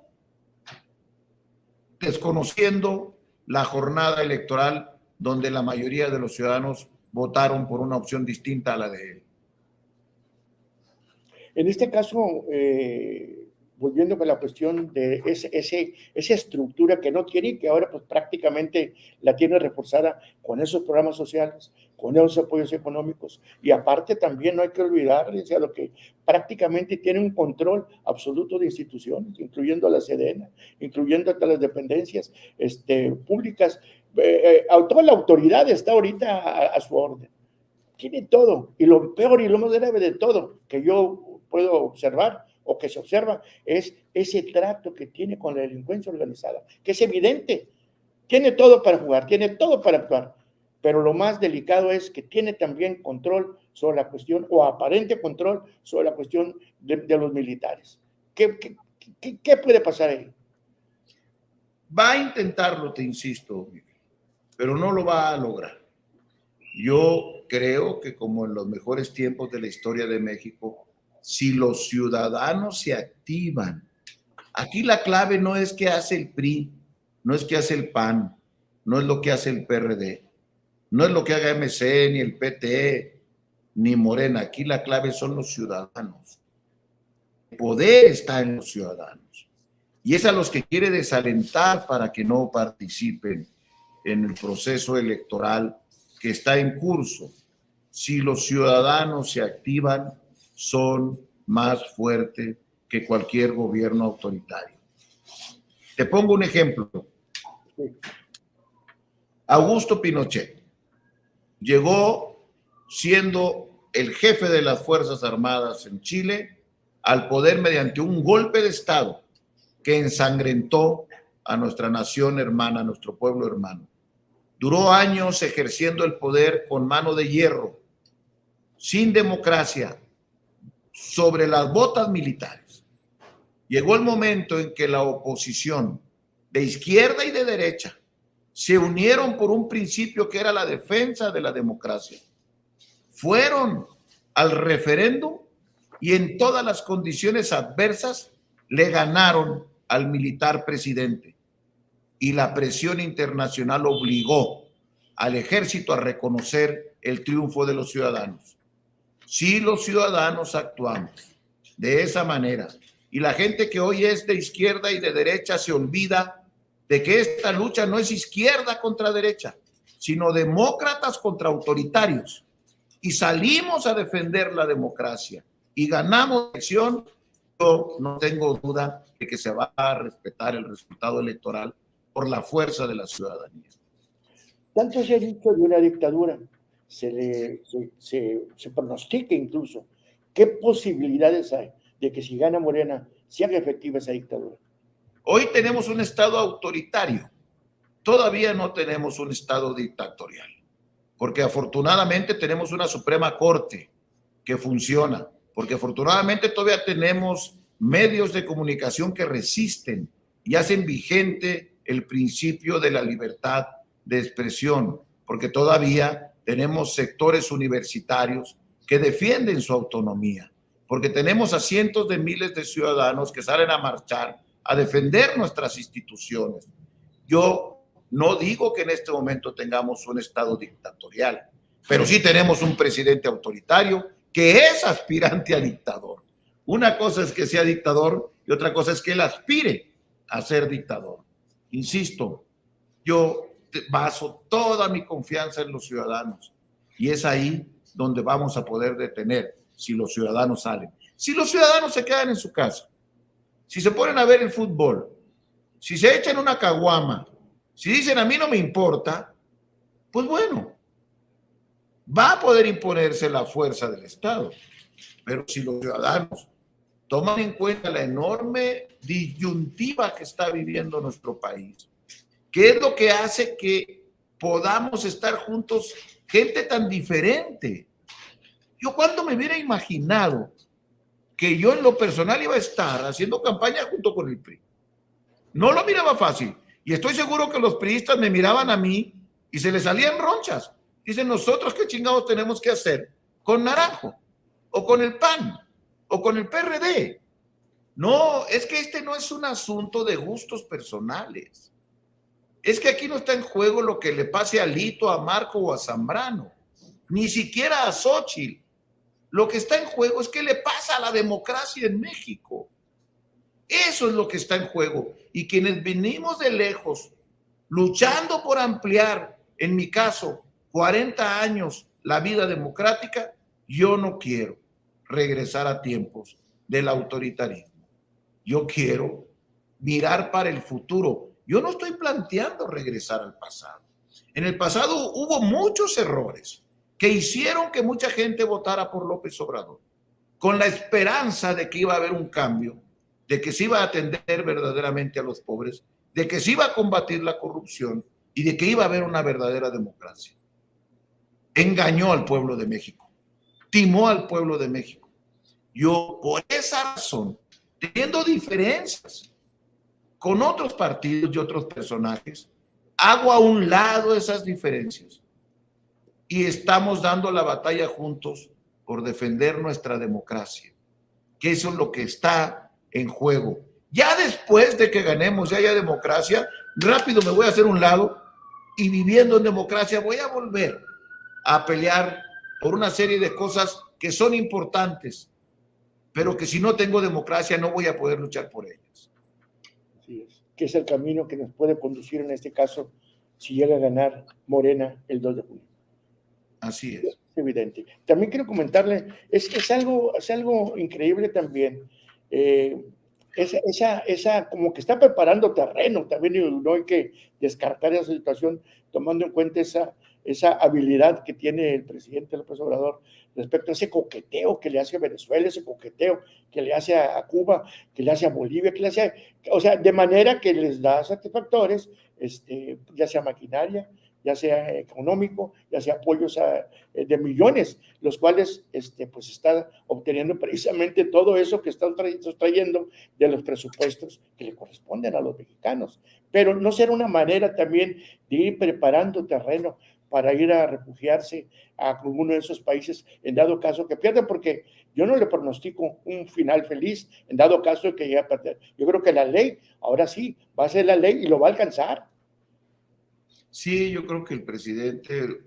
B: desconociendo la jornada electoral donde la mayoría de los ciudadanos votaron por una opción distinta a la de él.
A: En este caso, volviendo con la cuestión de esa estructura que no tiene y que ahora pues prácticamente la tiene reforzada con esos programas sociales, con esos apoyos económicos, y aparte también no hay que olvidarles a lo que prácticamente tiene un control absoluto de instituciones, incluyendo a la Sedena, incluyendo a las dependencias públicas. Toda la autoridad está ahorita a su orden. Tiene todo, y lo peor y lo más grave de todo que yo puedo observar o que se observa es ese trato que tiene con la delincuencia organizada, que es evidente, tiene todo para jugar, tiene todo para actuar, pero lo más delicado es que tiene también control sobre la cuestión, o aparente control sobre la cuestión de los militares. ¿Qué puede pasar ahí?
B: Va a intentarlo, te insisto, pero no lo va a lograr. Yo creo que como en los mejores tiempos de la historia de México, si los ciudadanos se activan, aquí la clave no es qué hace el PRI, no es qué hace el PAN, no es lo que hace el PRD, no es lo que haga MC, ni el PT, ni Morena. Aquí la clave son los ciudadanos. El poder está en los ciudadanos. Y es a los que quiere desalentar para que no participen en el proceso electoral que está en curso. Si los ciudadanos se activan, son más fuertes que cualquier gobierno autoritario. Te pongo un ejemplo. Augusto Pinochet llegó siendo el jefe de las Fuerzas Armadas en Chile al poder mediante un golpe de Estado que ensangrentó a nuestra nación hermana, a nuestro pueblo hermano. Duró años ejerciendo el poder con mano de hierro, sin democracia, sobre las botas militares. Llegó el momento en que la oposición de izquierda y de derecha se unieron por un principio que era la defensa de la democracia. Fueron al referéndum y en todas las condiciones adversas le ganaron al militar presidente. Y la presión internacional obligó al ejército a reconocer el triunfo de los ciudadanos. Si los ciudadanos actuamos de esa manera y la gente que hoy es de izquierda y de derecha se olvida de que esta lucha no es izquierda contra derecha, sino demócratas contra autoritarios, y salimos a defender la democracia y ganamos la elección, yo no tengo duda de que se va a respetar el resultado electoral por la fuerza de la ciudadanía.
A: Tanto se ha dicho de una dictadura, se pronostica incluso qué posibilidades hay de que si gana Morena se haga efectiva esa dictadura.
B: Hoy tenemos un estado autoritario, todavía no tenemos un estado dictatorial, porque afortunadamente tenemos una Suprema Corte que funciona, porque afortunadamente todavía tenemos medios de comunicación que resisten y hacen vigente el principio de la libertad de expresión, porque todavía tenemos sectores universitarios que defienden su autonomía, porque tenemos a cientos de miles de ciudadanos que salen a marchar a defender nuestras instituciones. Yo no digo que en este momento tengamos un estado dictatorial, pero sí tenemos un presidente autoritario que es aspirante a dictador. Una cosa es que sea dictador y otra cosa es que él aspire a ser dictador. Insisto, yo baso toda mi confianza en los ciudadanos y es ahí donde vamos a poder detener si los ciudadanos salen. Si los ciudadanos se quedan en su casa, si se ponen a ver el fútbol, si se echan una caguama, si dicen a mí no me importa, pues bueno, va a poder imponerse la fuerza del Estado. Pero si los ciudadanos toman en cuenta la enorme disyuntiva que está viviendo nuestro país, ¿qué es lo que hace que podamos estar juntos gente tan diferente? Yo cuando me hubiera imaginado que yo en lo personal iba a estar haciendo campaña junto con el PRI. No lo miraba fácil. Y estoy seguro que los priistas me miraban a mí y se les salían ronchas. Dicen, nosotros qué chingados tenemos que hacer con Naranjo, o con el PAN, o con el PRD. No, es que este no es un asunto de gustos personales. Es que aquí no está en juego lo que le pase a Lito, a Marco o a Zambrano. ni siquiera a Xóchitl. Lo que está en juego es qué le pasa a la democracia en México. Eso es lo que está en juego. Y quienes venimos de lejos, luchando por ampliar, en mi caso, 40 años la vida democrática, yo no quiero regresar a tiempos del autoritarismo. Yo quiero mirar para el futuro. Yo no estoy planteando regresar al pasado. En el pasado hubo muchos errores que hicieron que mucha gente votara por López Obrador, con la esperanza de que iba a haber un cambio, de que se iba a atender verdaderamente a los pobres, de que se iba a combatir la corrupción y de que iba a haber una verdadera democracia. Engañó al pueblo de México, timó al pueblo de México. Yo, por esa razón, teniendo diferencias con otros partidos y otros personajes, hago a un lado esas diferencias y estamos dando la batalla juntos por defender nuestra democracia, que eso es lo que está en juego. Ya después de que ganemos, ya haya democracia, rápido me voy a hacer un lado y viviendo en democracia voy a volver a pelear por una serie de cosas que son importantes, pero que si no tengo democracia no voy a poder luchar por ellas.
A: Así es, que es el camino que nos puede conducir en este caso si llega a ganar Morena el 2 de junio.
B: Así es.
A: Es evidente. También quiero comentarle, es algo increíble también, esa como que está preparando terreno también, y no hay que descartar esa situación tomando en cuenta esa habilidad que tiene el presidente López Obrador respecto a ese coqueteo que le hace a Venezuela, ese coqueteo que le hace a Cuba, que le hace a Bolivia, que le hace, o sea, de manera que les da satisfactores, ya sea maquinaria, ya sea económico, ya sea apoyos de millones, los cuales pues está obteniendo precisamente todo eso que están trayendo de los presupuestos que le corresponden a los mexicanos. Pero no será una manera también de ir preparando terreno para ir a refugiarse a alguno de esos países en dado caso que pierdan, porque yo no le pronostico un final feliz en dado caso de que llegue a perder. Yo creo que la ley, ahora sí, va a ser la ley y lo va a alcanzar.
B: Sí, yo creo que el presidente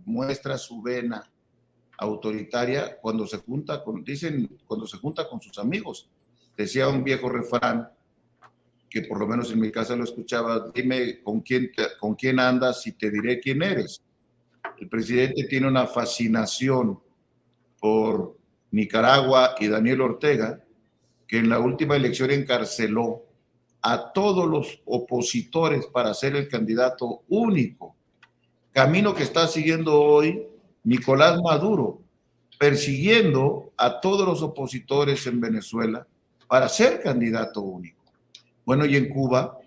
B: muestra su vena autoritaria cuando se junta cuando se junta con sus amigos. Decía un viejo refrán, que por lo menos en mi casa lo escuchaba: dime con quién andas y te diré quién eres. El presidente tiene una fascinación por Nicaragua y Daniel Ortega, que en la última elección encarceló a todos los opositores para ser el candidato único. Camino que está siguiendo hoy Nicolás Maduro, persiguiendo a todos los opositores en Venezuela para ser candidato único. Bueno, y en Cuba,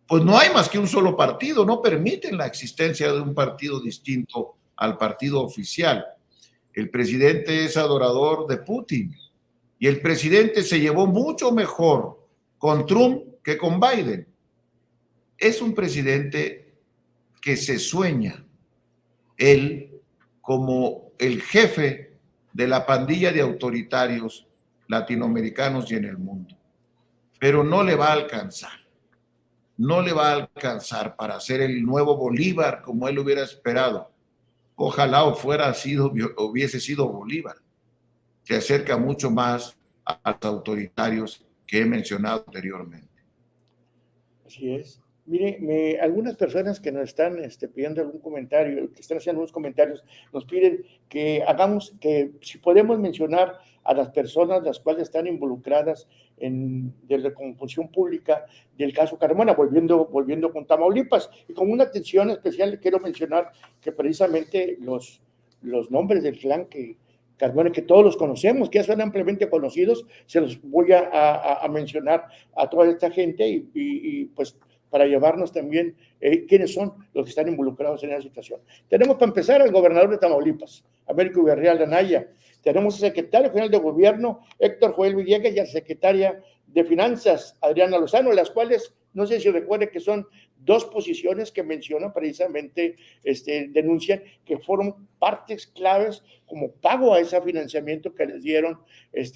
B: pues no hay más que un solo partido, no permiten la existencia de un partido distinto al partido oficial. El presidente es adorador de Putin y el presidente se llevó mucho mejor con Trump que con Biden. Es un presidente que se sueña él como el jefe de la pandilla de autoritarios latinoamericanos y en el mundo, pero no le va a alcanzar. No le va a alcanzar para ser el nuevo Bolívar como él hubiera esperado. Ojalá hubiese sido Bolívar. Se acerca mucho más a los autoritarios que he mencionado anteriormente.
A: Así es. Mire, algunas personas que nos están pidiendo algún comentario, que están haciendo algunos comentarios, nos piden que si podemos mencionar a las personas las cuales están involucradas de la función pública del caso Carmona, volviendo con Tamaulipas. Y con una atención especial quiero mencionar que precisamente los nombres del clan Carmona, que todos los conocemos, que ya son ampliamente conocidos, se los voy a mencionar a toda esta gente y pues para llevarnos también quiénes son los que están involucrados en esa situación. Tenemos para empezar al gobernador de Tamaulipas, Américo Villarreal de Anaya. Tenemos al secretario general de gobierno, Héctor Joel Villegas, y a la secretaria de Finanzas, Adriana Lozano, las cuales, no sé si recuerden que son dos posiciones que mencionan precisamente, denuncian que fueron partes claves como pago a ese financiamiento que les dieron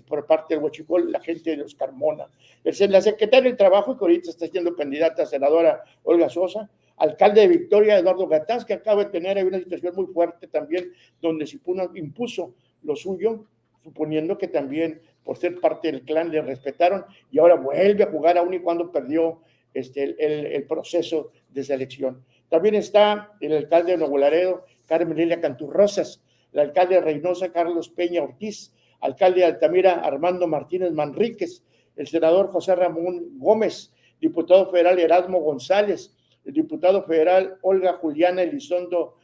A: por parte del Huachicol, la gente de los Carmona. La secretaria del Trabajo, que ahorita está siendo candidata a senadora, Olga Sosa, alcalde de Victoria, Eduardo Gataz, que acaba de tener ahí una situación muy fuerte también, donde se impuso lo suyo, suponiendo que también por ser parte del clan le respetaron, y ahora vuelve a jugar aún y cuando perdió el proceso de selección. También está el alcalde de Nuevo Laredo, Carmen Lilia Canturrosas, el alcalde de Reynosa, Carlos Peña Ortiz, alcalde de Altamira, Armando Martínez Manríquez, el senador José Ramón Gómez, diputado federal Erasmo González, el diputado federal Olga Juliana Elizondo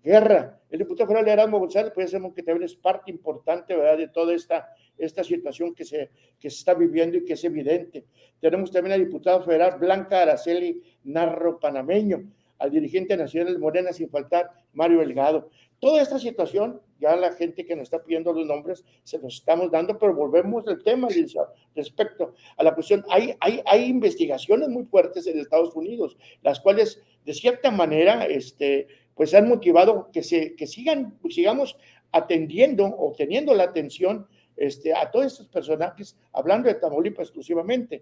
A: Guerra, el diputado federal Erasmo González, pues sabemos que también es parte importante, ¿verdad?, de toda esta situación que se está viviendo y que es evidente. Tenemos también al diputado federal Blanca Araceli Narro Panameño, al dirigente nacional de Morena, sin faltar Mario Delgado. Toda esta situación, ya la gente que nos está pidiendo los nombres, se los estamos dando, pero volvemos al tema, Lisa, respecto a la cuestión. Hay investigaciones muy fuertes en Estados Unidos, las cuales, de cierta manera, pues han motivado que sigamos atendiendo o teniendo la atención a todos estos personajes, hablando de Tamaulipas exclusivamente.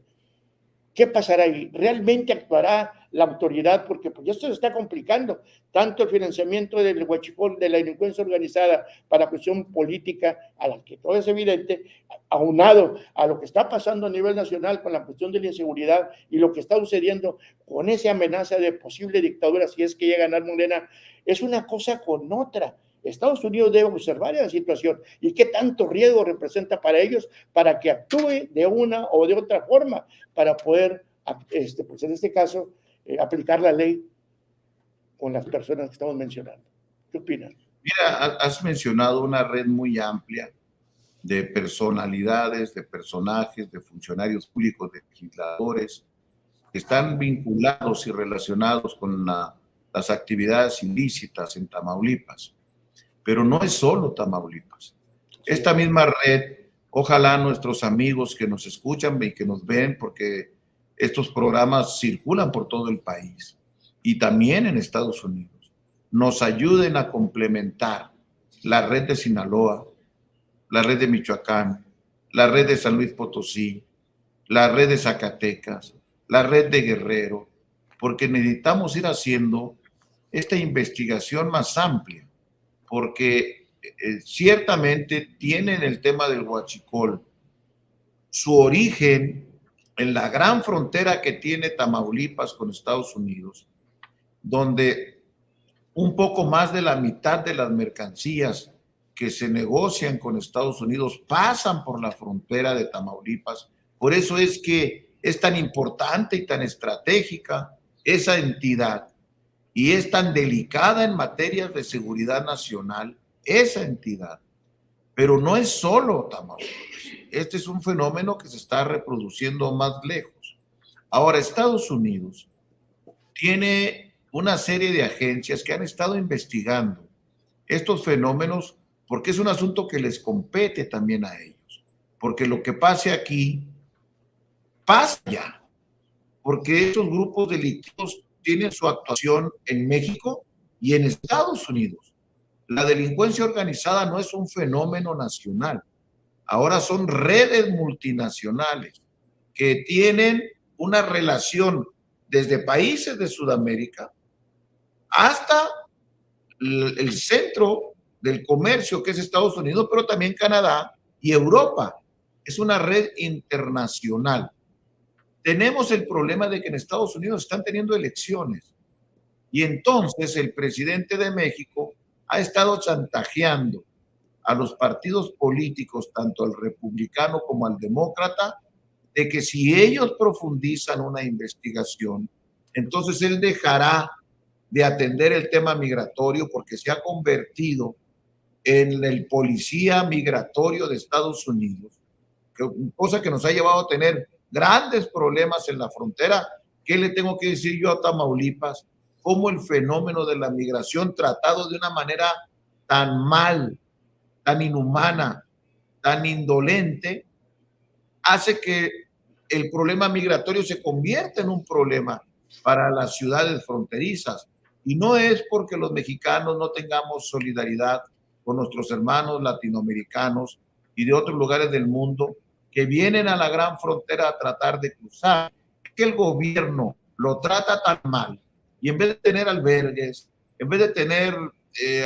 A: ¿Qué pasará ahí? ¿Realmente actuará la autoridad? Porque pues esto se está complicando, tanto el financiamiento del huachicol, de la delincuencia organizada para cuestión política, a la que todo es evidente, aunado a lo que está pasando a nivel nacional con la cuestión de la inseguridad y lo que está sucediendo con esa amenaza de posible dictadura, si es que llega a ganar Morena, es una cosa con otra. Estados Unidos debe observar esa situación y qué tanto riesgo representa para ellos para que actúe de una o de otra forma para poder, pues en este caso, aplicar la ley con las personas que estamos mencionando. ¿Qué opinas?
B: Mira, has mencionado una red muy amplia de personalidades, de personajes, de funcionarios públicos, de legisladores, que están vinculados y relacionados con las actividades ilícitas en Tamaulipas. Pero no es solo Tamaulipas. Esta misma red, ojalá nuestros amigos que nos escuchan y que nos ven, porque estos programas circulan por todo el país y también en Estados Unidos, nos ayuden a complementar la red de Sinaloa, la red de Michoacán, la red de San Luis Potosí, la red de Zacatecas, la red de Guerrero, porque necesitamos ir haciendo esta investigación más amplia, porque ciertamente tienen el tema del huachicol su origen en la gran frontera que tiene Tamaulipas con Estados Unidos, donde un poco más de la mitad de las mercancías que se negocian con Estados Unidos pasan por la frontera de Tamaulipas. Por eso es que es tan importante y tan estratégica esa entidad y es tan delicada en materias de seguridad nacional esa entidad. Pero no es solo Tamaulipas. Este es un fenómeno que se está reproduciendo más lejos. Ahora, Estados Unidos tiene una serie de agencias que han estado investigando estos fenómenos porque es un asunto que les compete también a ellos. Porque lo que pase aquí, pasa ya. Porque estos grupos delictivos tienen su actuación en México y en Estados Unidos. La delincuencia organizada no es un fenómeno nacional. Ahora son redes multinacionales que tienen una relación desde países de Sudamérica hasta el centro del comercio que es Estados Unidos, pero también Canadá y Europa. Es una red internacional. Tenemos el problema de que en Estados Unidos están teniendo elecciones y entonces el presidente de México ha estado chantajeando a los partidos políticos, tanto al republicano como al demócrata, de que si ellos profundizan una investigación, entonces él dejará de atender el tema migratorio porque se ha convertido en el policía migratorio de Estados Unidos, cosa que nos ha llevado a tener grandes problemas en la frontera. ¿Qué le tengo que decir yo a Tamaulipas? Cómo el fenómeno de la migración tratado de una manera tan mal, tan inhumana, tan indolente, hace que el problema migratorio se convierta en un problema para las ciudades fronterizas. Y no es porque los mexicanos no tengamos solidaridad con nuestros hermanos latinoamericanos y de otros lugares del mundo que vienen a la gran frontera a tratar de cruzar, que el gobierno lo trata tan mal y en vez de tener albergues, en vez de tener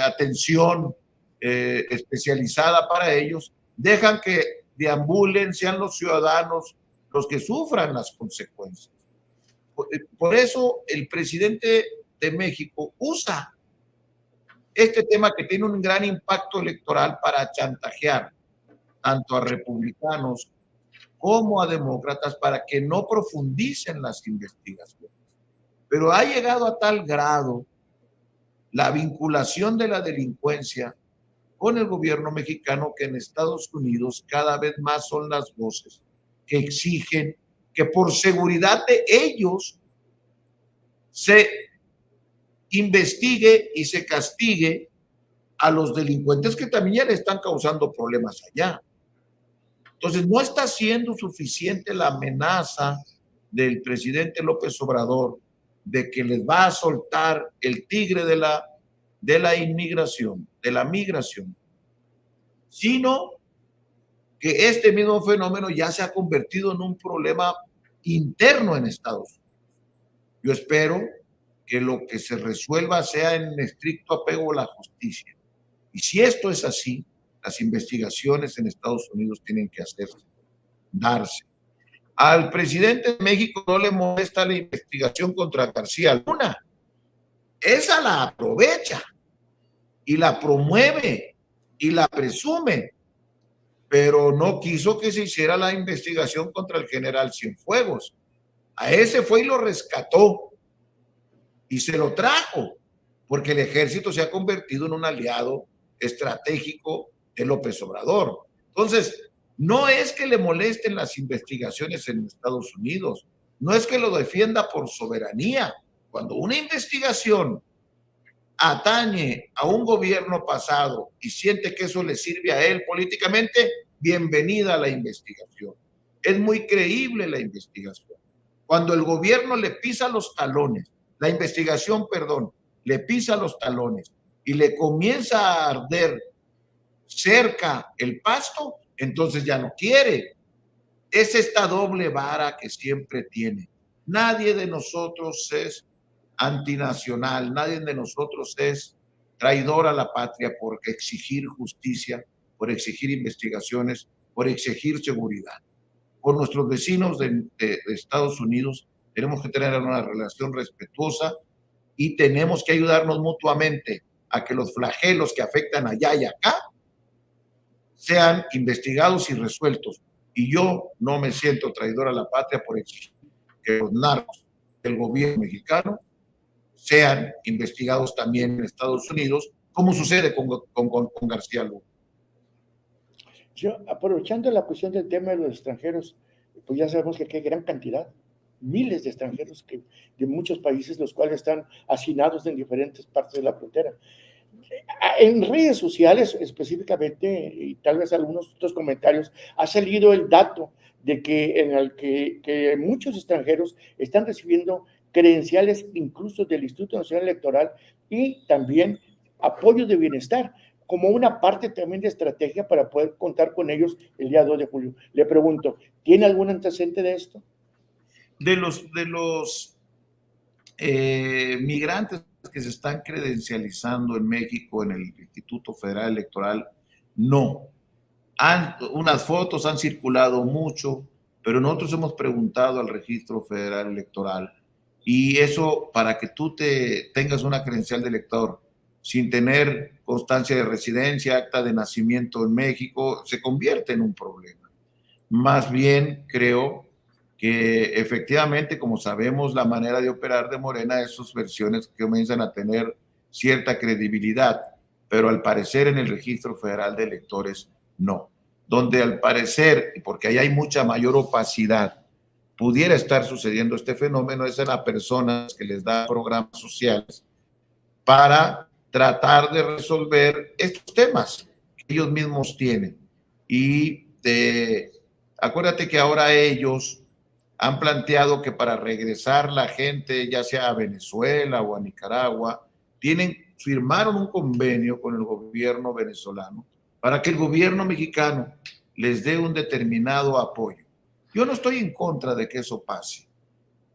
B: atención especializada para ellos, dejan que deambulen, sean los ciudadanos los que sufran las consecuencias. Por eso el presidente de México usa este tema que tiene un gran impacto electoral para chantajear tanto a republicanos como a demócratas para que no profundicen las investigaciones. Pero ha llegado a tal grado la vinculación de la delincuencia con el gobierno mexicano que en Estados Unidos cada vez más son las voces que exigen que por seguridad de ellos se investigue y se castigue a los delincuentes que también ya le están causando problemas allá. Entonces, no está siendo suficiente la amenaza del presidente López Obrador de que les va a soltar el tigre de la inmigración, de la migración, sino que este mismo fenómeno ya se ha convertido en un problema interno en Estados Unidos. Yo espero que lo que se resuelva sea en estricto apego a la justicia. Y si esto es así, las investigaciones en Estados Unidos tienen que darse. Al presidente de México no le molesta la investigación contra García Luna. Esa la aprovecha y la promueve y la presume, pero no quiso que se hiciera la investigación contra el general Cienfuegos. A ese fue y lo rescató y se lo trajo, porque el ejército se ha convertido en un aliado estratégico de López Obrador. Entonces, no es que le molesten las investigaciones en Estados Unidos, no es que lo defienda por soberanía. Cuando una investigación atañe a un gobierno pasado y siente que eso le sirve a él políticamente, bienvenida a la investigación. Es muy creíble la investigación. Cuando el gobierno le pisa los talones, la investigación, perdón, le pisa los talones y le comienza a arder cerca el pasto, entonces ya no quiere. Es esta doble vara que siempre tiene. Nadie de nosotros es antinacional, nadie de nosotros es traidor a la patria por exigir justicia, por exigir investigaciones, por exigir seguridad. Con nuestros vecinos de Estados Unidos tenemos que tener una relación respetuosa y tenemos que ayudarnos mutuamente a que los flagelos que afectan allá y acá sean investigados y resueltos. Y yo no me siento traidor a la patria por exigir que los narcos del gobierno mexicano sean investigados también en Estados Unidos, como sucede con García Luna.
A: Yo, aprovechando la cuestión del tema de los extranjeros, pues ya sabemos que hay gran cantidad, miles de extranjeros de muchos países, los cuales están hacinados en diferentes partes de la frontera. En redes sociales específicamente, y tal vez algunos otros comentarios, ha salido el dato de que muchos extranjeros están recibiendo credenciales incluso del Instituto Nacional Electoral y también apoyo de bienestar, como una parte también de estrategia para poder contar con ellos el día 2 de julio. Le pregunto, ¿tiene algún antecedente de esto?
B: De los migrantes que se están credencializando en México en el Instituto Federal Electoral, no. Unas fotos han circulado mucho, pero nosotros hemos preguntado al Registro Federal Electoral y eso para que tú tengas una credencial de elector sin tener constancia de residencia, acta de nacimiento en México, se convierte en un problema. Más bien creo que efectivamente, como sabemos, la manera de operar de Morena es sus versiones que comienzan a tener cierta credibilidad, pero al parecer en el Registro Federal de Electores no. Donde al parecer, porque ahí hay mucha mayor opacidad, pudiera estar sucediendo este fenómeno es en las personas que les da programas sociales para tratar de resolver estos temas que ellos mismos tienen. Y acuérdate que ahora ellos han planteado que para regresar la gente, ya sea a Venezuela o a Nicaragua, firmaron un convenio con el gobierno venezolano para que el gobierno mexicano les dé un determinado apoyo. Yo no estoy en contra de que eso pase,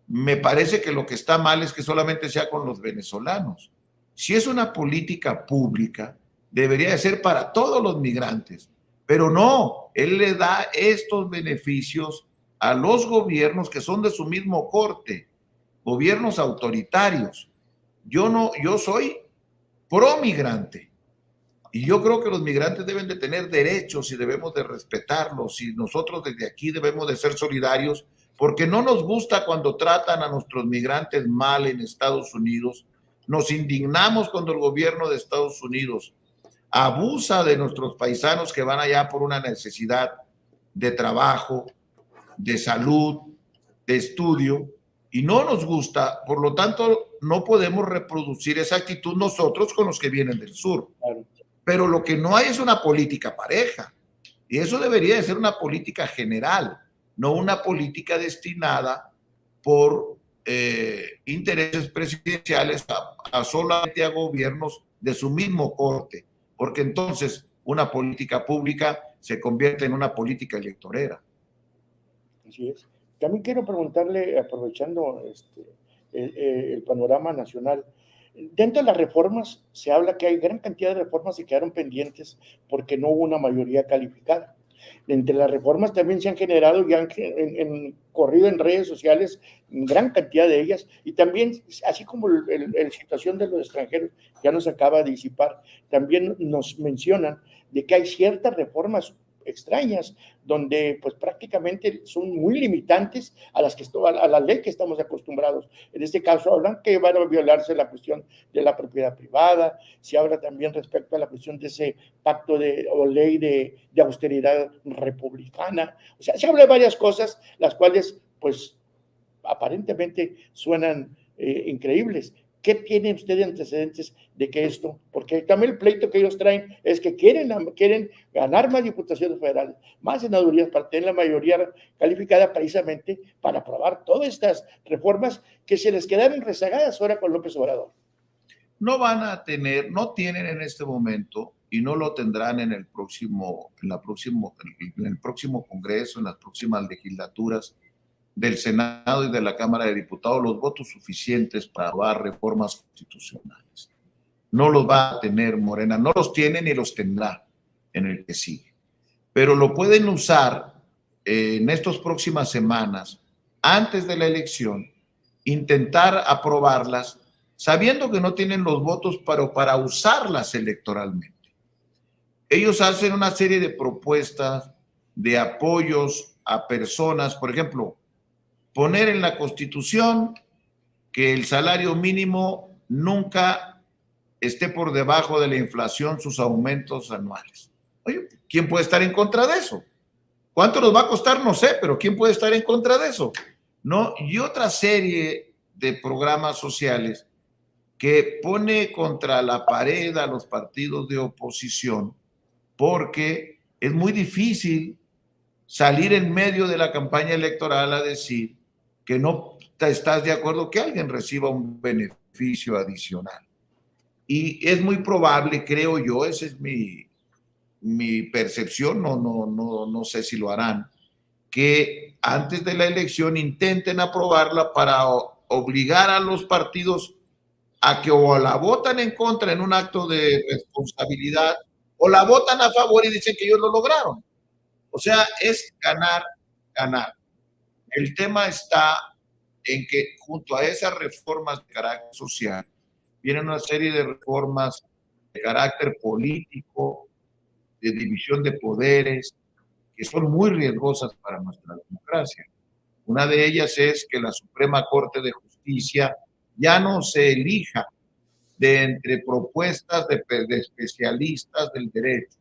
B: me parece que lo que está mal es que solamente sea con los venezolanos. Si es una política pública, debería de ser para todos los migrantes, pero no, él le da estos beneficios a los gobiernos que son de su mismo corte, gobiernos autoritarios. Yo soy pro migrante y yo creo que los migrantes deben de tener derechos y debemos de respetarlos, y nosotros desde aquí debemos de ser solidarios, porque no nos gusta cuando tratan a nuestros migrantes mal en Estados Unidos. Nos indignamos cuando el gobierno de Estados Unidos abusa de nuestros paisanos que van allá por una necesidad de trabajo, de salud, de estudio, y no nos gusta. Por lo tanto, no podemos reproducir esa actitud nosotros con los que vienen del sur.
A: Claro.
B: Pero lo que no hay es una política pareja, y eso debería de ser una política general, no una política destinada por intereses presidenciales solamente a gobiernos de su mismo corte, porque entonces una política pública se convierte en una política electorera.
A: Así es. También quiero preguntarle, aprovechando el panorama nacional, dentro de las reformas se habla que hay gran cantidad de reformas que quedaron pendientes porque no hubo una mayoría calificada. Entre las reformas también se han generado y han corrido en redes sociales gran cantidad de ellas, y también, así como la situación de los extranjeros ya nos acaba de disipar, también nos mencionan de que hay ciertas reformas extrañas donde pues prácticamente son muy limitantes a la ley que estamos acostumbrados. En este caso hablan que van a violarse la cuestión de la propiedad privada, se habla también respecto a la cuestión de ese pacto o ley de austeridad republicana. O sea, se habla de varias cosas, las cuales pues aparentemente suenan increíbles. ¿Qué tienen ustedes antecedentes de que esto? Porque también el pleito que ellos traen es que quieren ganar más diputaciones federales, más senadurías para tener la mayoría calificada, precisamente para aprobar todas estas reformas que se les quedaron rezagadas ahora con López Obrador.
B: No van a tener, no tienen en este momento, y no lo tendrán en el próximo Congreso, en las próximas legislaturas del Senado y de la Cámara de Diputados, los votos suficientes para aprobar reformas constitucionales. No los va a tener Morena, no los tiene ni los tendrá en el que sigue. Pero lo pueden usar en estas próximas semanas, antes de la elección, intentar aprobarlas, sabiendo que no tienen los votos para usarlas electoralmente. Ellos hacen una serie de propuestas de apoyos a personas, por ejemplo, poner en la Constitución que el salario mínimo nunca esté por debajo de la inflación, sus aumentos anuales. Oye, ¿quién puede estar en contra de eso? ¿Cuánto nos va a costar? No sé, pero ¿quién puede estar en contra de eso? ¿No? Y otra serie de programas sociales que pone contra la pared a los partidos de oposición, porque es muy difícil salir en medio de la campaña electoral a decir que no estás de acuerdo que alguien reciba un beneficio adicional. Y es muy probable, creo yo, esa es mi percepción, no sé si lo harán, que antes de la elección intenten aprobarla para obligar a los partidos a que o la votan en contra en un acto de responsabilidad o la votan a favor y dicen que ellos lo lograron. O sea, es ganar, ganar. El tema está en que junto a esas reformas de carácter social vienen una serie de reformas de carácter político, de división de poderes, que son muy riesgosas para nuestra democracia. Una de ellas es que la Suprema Corte de Justicia ya no se elija de entre propuestas de especialistas del derecho,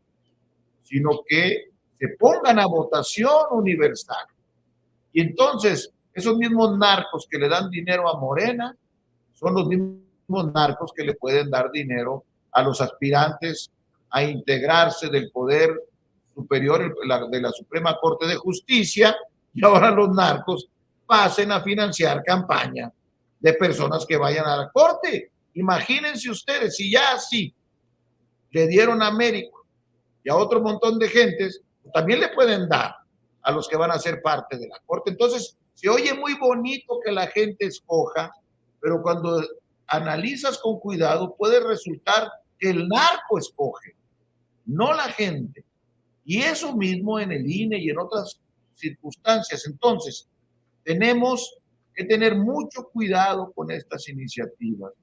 B: sino que se pongan a votación universal. Y entonces, esos mismos narcos que le dan dinero a Morena son los mismos narcos que le pueden dar dinero a los aspirantes a integrarse del poder superior de la Suprema Corte de Justicia, y ahora los narcos pasen a financiar campaña de personas que vayan a la Corte. Imagínense ustedes, si ya así le dieron a Américo y a otro montón de gentes, también le pueden dar a los que van a ser parte de la Corte. Entonces, Se oye muy bonito que la gente escoja, pero cuando analizas con cuidado puede resultar que el narco escoge, no la gente. Y eso mismo en el INE y en otras circunstancias. Entonces, tenemos que tener mucho cuidado con estas iniciativas,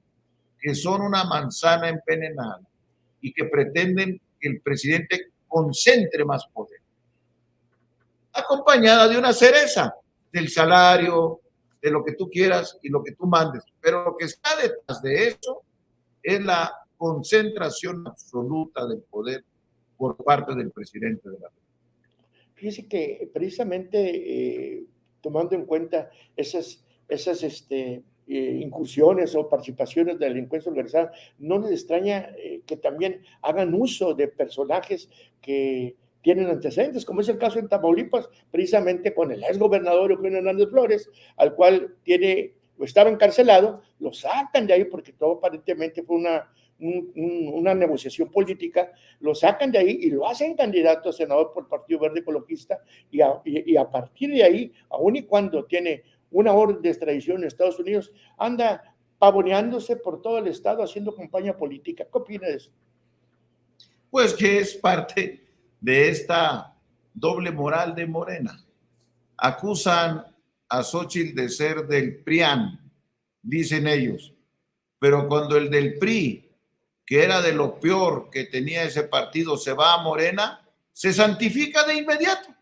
B: que son una manzana envenenada y que pretenden que el presidente concentre más poder, acompañada de una cereza, del salario, de lo que tú quieras y lo que tú mandes. Pero lo que está detrás de eso es la concentración absoluta del poder por parte del presidente de la República.
A: Fíjese que precisamente tomando en cuenta esas incursiones o participaciones de la delincuencia organizada, no les extraña que también hagan uso de personajes que tienen antecedentes, como es el caso en Tamaulipas, precisamente con el exgobernador Eugenio Hernández Flores, al cual estaba encarcelado, lo sacan de ahí porque todo aparentemente fue una negociación política, lo sacan de ahí y lo hacen candidato a senador por el Partido Verde Ecologista y a partir de ahí, aun y cuando tiene una orden de extradición en Estados Unidos, anda pavoneándose por todo el estado haciendo campaña política. ¿Qué opina de eso?
B: Pues que es parte de esta doble moral de Morena. Acusan a Xóchitl de ser del PRIAN, dicen ellos, pero cuando el del PRI, que era de lo peor que tenía ese partido, se va a Morena, se santifica de inmediato.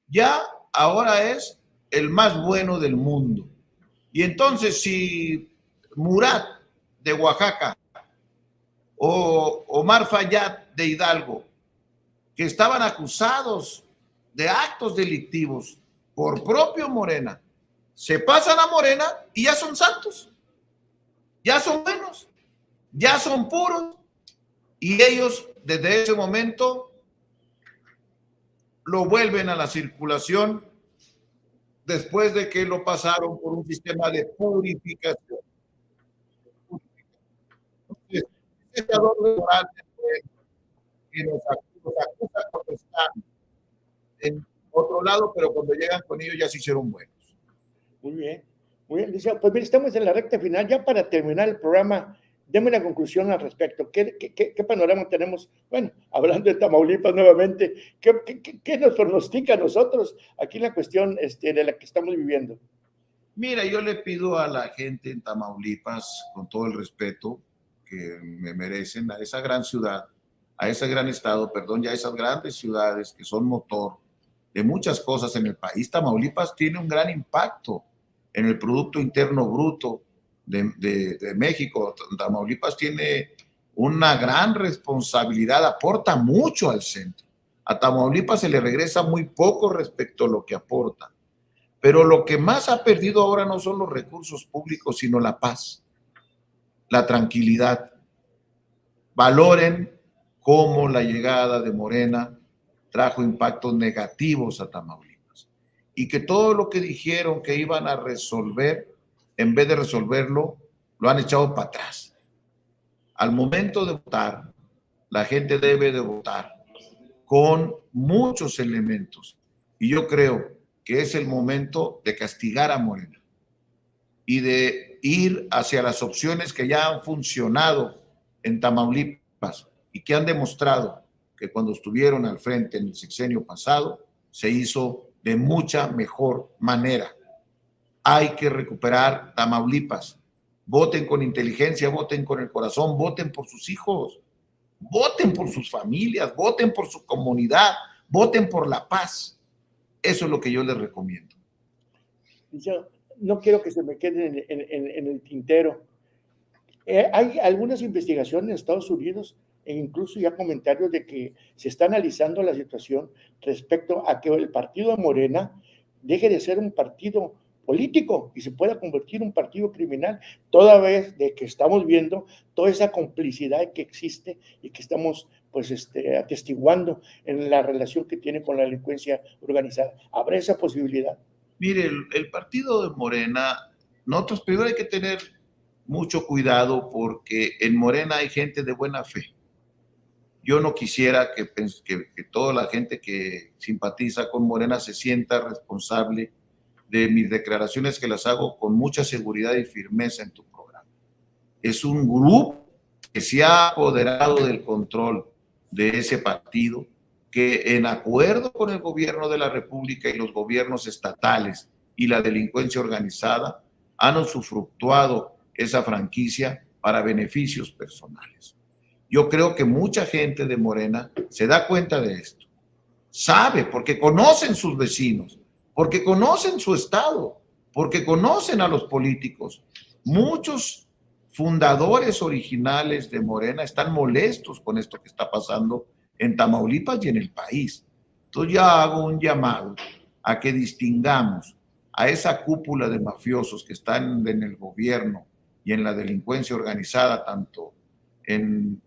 B: Ya ahora es el más bueno del mundo. Y entonces si Murat de Oaxaca o Omar Fayad de Hidalgo, que estaban acusados de actos delictivos por propio Morena, se pasan a Morena y ya son santos, ya son buenos, ya son puros, y ellos desde ese momento lo vuelven a la circulación después de que lo pasaron por un sistema de purificación. Entonces, ese doble moral que nos acusa cuando están en otro lado, pero cuando llegan con ellos ya se hicieron buenos.
A: Muy bien, muy bien. Dice, pues mira, estamos en la recta final. Ya para terminar el programa, deme una conclusión al respecto. ¿Qué panorama tenemos? Bueno, hablando de Tamaulipas nuevamente, ¿qué nos pronostica a nosotros aquí en la cuestión de la que estamos viviendo?
B: Mira, yo le pido a la gente en Tamaulipas, con todo el respeto que me merecen, a esa gran ciudad, a ese gran estado, perdón, ya esas grandes ciudades que son motor de muchas cosas en el país. Tamaulipas tiene un gran impacto en el Producto Interno Bruto de México. Tamaulipas tiene una gran responsabilidad, aporta mucho al centro. A Tamaulipas se le regresa muy poco respecto a lo que aporta. Pero lo que más ha perdido ahora no son los recursos públicos, sino la paz, la tranquilidad. Valoren cómo la llegada de Morena trajo impactos negativos a Tamaulipas y que todo lo que dijeron que iban a resolver, en vez de resolverlo, lo han echado para atrás. Al momento de votar, la gente debe de votar con muchos elementos y yo creo que es el momento de castigar a Morena y de ir hacia las opciones que ya han funcionado en Tamaulipas y que han demostrado que cuando estuvieron al frente en el sexenio pasado se hizo de mucha mejor manera. Hay que recuperar Tamaulipas. Voten con inteligencia, voten con el corazón, voten por sus hijos, voten por sus familias, voten por su comunidad, voten por la paz. Eso es lo que yo les recomiendo.
A: Yo no quiero que se me quede en el tintero. Hay algunas investigaciones en Estados Unidos e incluso ya comentarios de que se está analizando la situación respecto a que el partido de Morena deje de ser un partido político y se pueda convertir en un partido criminal, toda vez de que estamos viendo toda esa complicidad que existe y que estamos pues atestiguando en la relación que tiene con la delincuencia organizada. ¿Habrá esa posibilidad?
B: Mire, el partido de Morena, nosotros primero hay que tener mucho cuidado porque en Morena hay gente de buena fe. Yo no quisiera que toda la gente que simpatiza con Morena se sienta responsable de mis declaraciones que las hago con mucha seguridad y firmeza en tu programa. Es un grupo que se ha apoderado del control de ese partido, que en acuerdo con el gobierno de la República y los gobiernos estatales y la delincuencia organizada han usufructuado esa franquicia para beneficios personales. Yo creo que mucha gente de Morena se da cuenta de esto, sabe, porque conocen sus vecinos, porque conocen su estado, porque conocen a los políticos. Muchos fundadores originales de Morena están molestos con esto que está pasando en Tamaulipas y en el país. Entonces ya hago un llamado a que distingamos a esa cúpula de mafiosos que están en el gobierno y en la delincuencia organizada, tanto en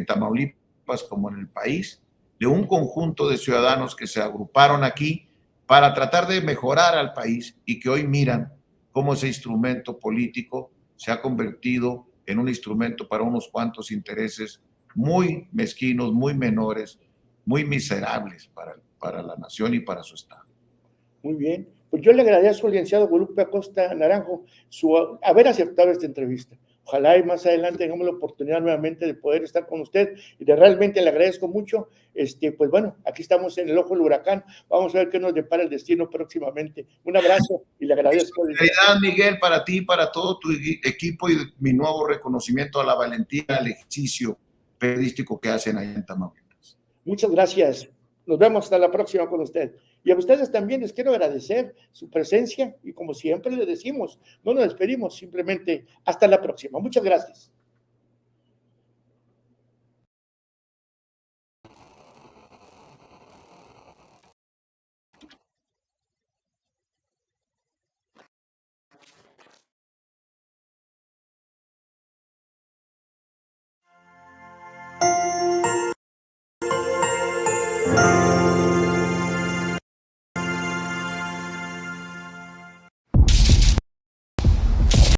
B: Tamaulipas como en el país, de un conjunto de ciudadanos que se agruparon aquí para tratar de mejorar al país y que hoy miran cómo ese instrumento político se ha convertido en un instrumento para unos cuantos intereses muy mezquinos, muy menores, muy miserables para la nación y para su Estado.
A: Muy bien. Pues yo le agradezco al licenciado Guadalupe Acosta Naranjo haber aceptado esta entrevista. Ojalá y más adelante tengamos la oportunidad nuevamente de poder estar con usted y realmente le agradezco mucho. Pues bueno, aquí estamos en el ojo del huracán. Vamos a ver qué nos depara el destino próximamente. Un abrazo y le agradezco.
B: Felicidades, Miguel, para ti, para todo tu equipo y mi nuevo reconocimiento a la valentía, al ejercicio periodístico que hacen allá en Tamaulipas.
A: Muchas gracias. Nos vemos hasta la próxima con usted. Y a ustedes también les quiero agradecer su presencia y como siempre les decimos, no nos despedimos, simplemente hasta la próxima. Muchas gracias.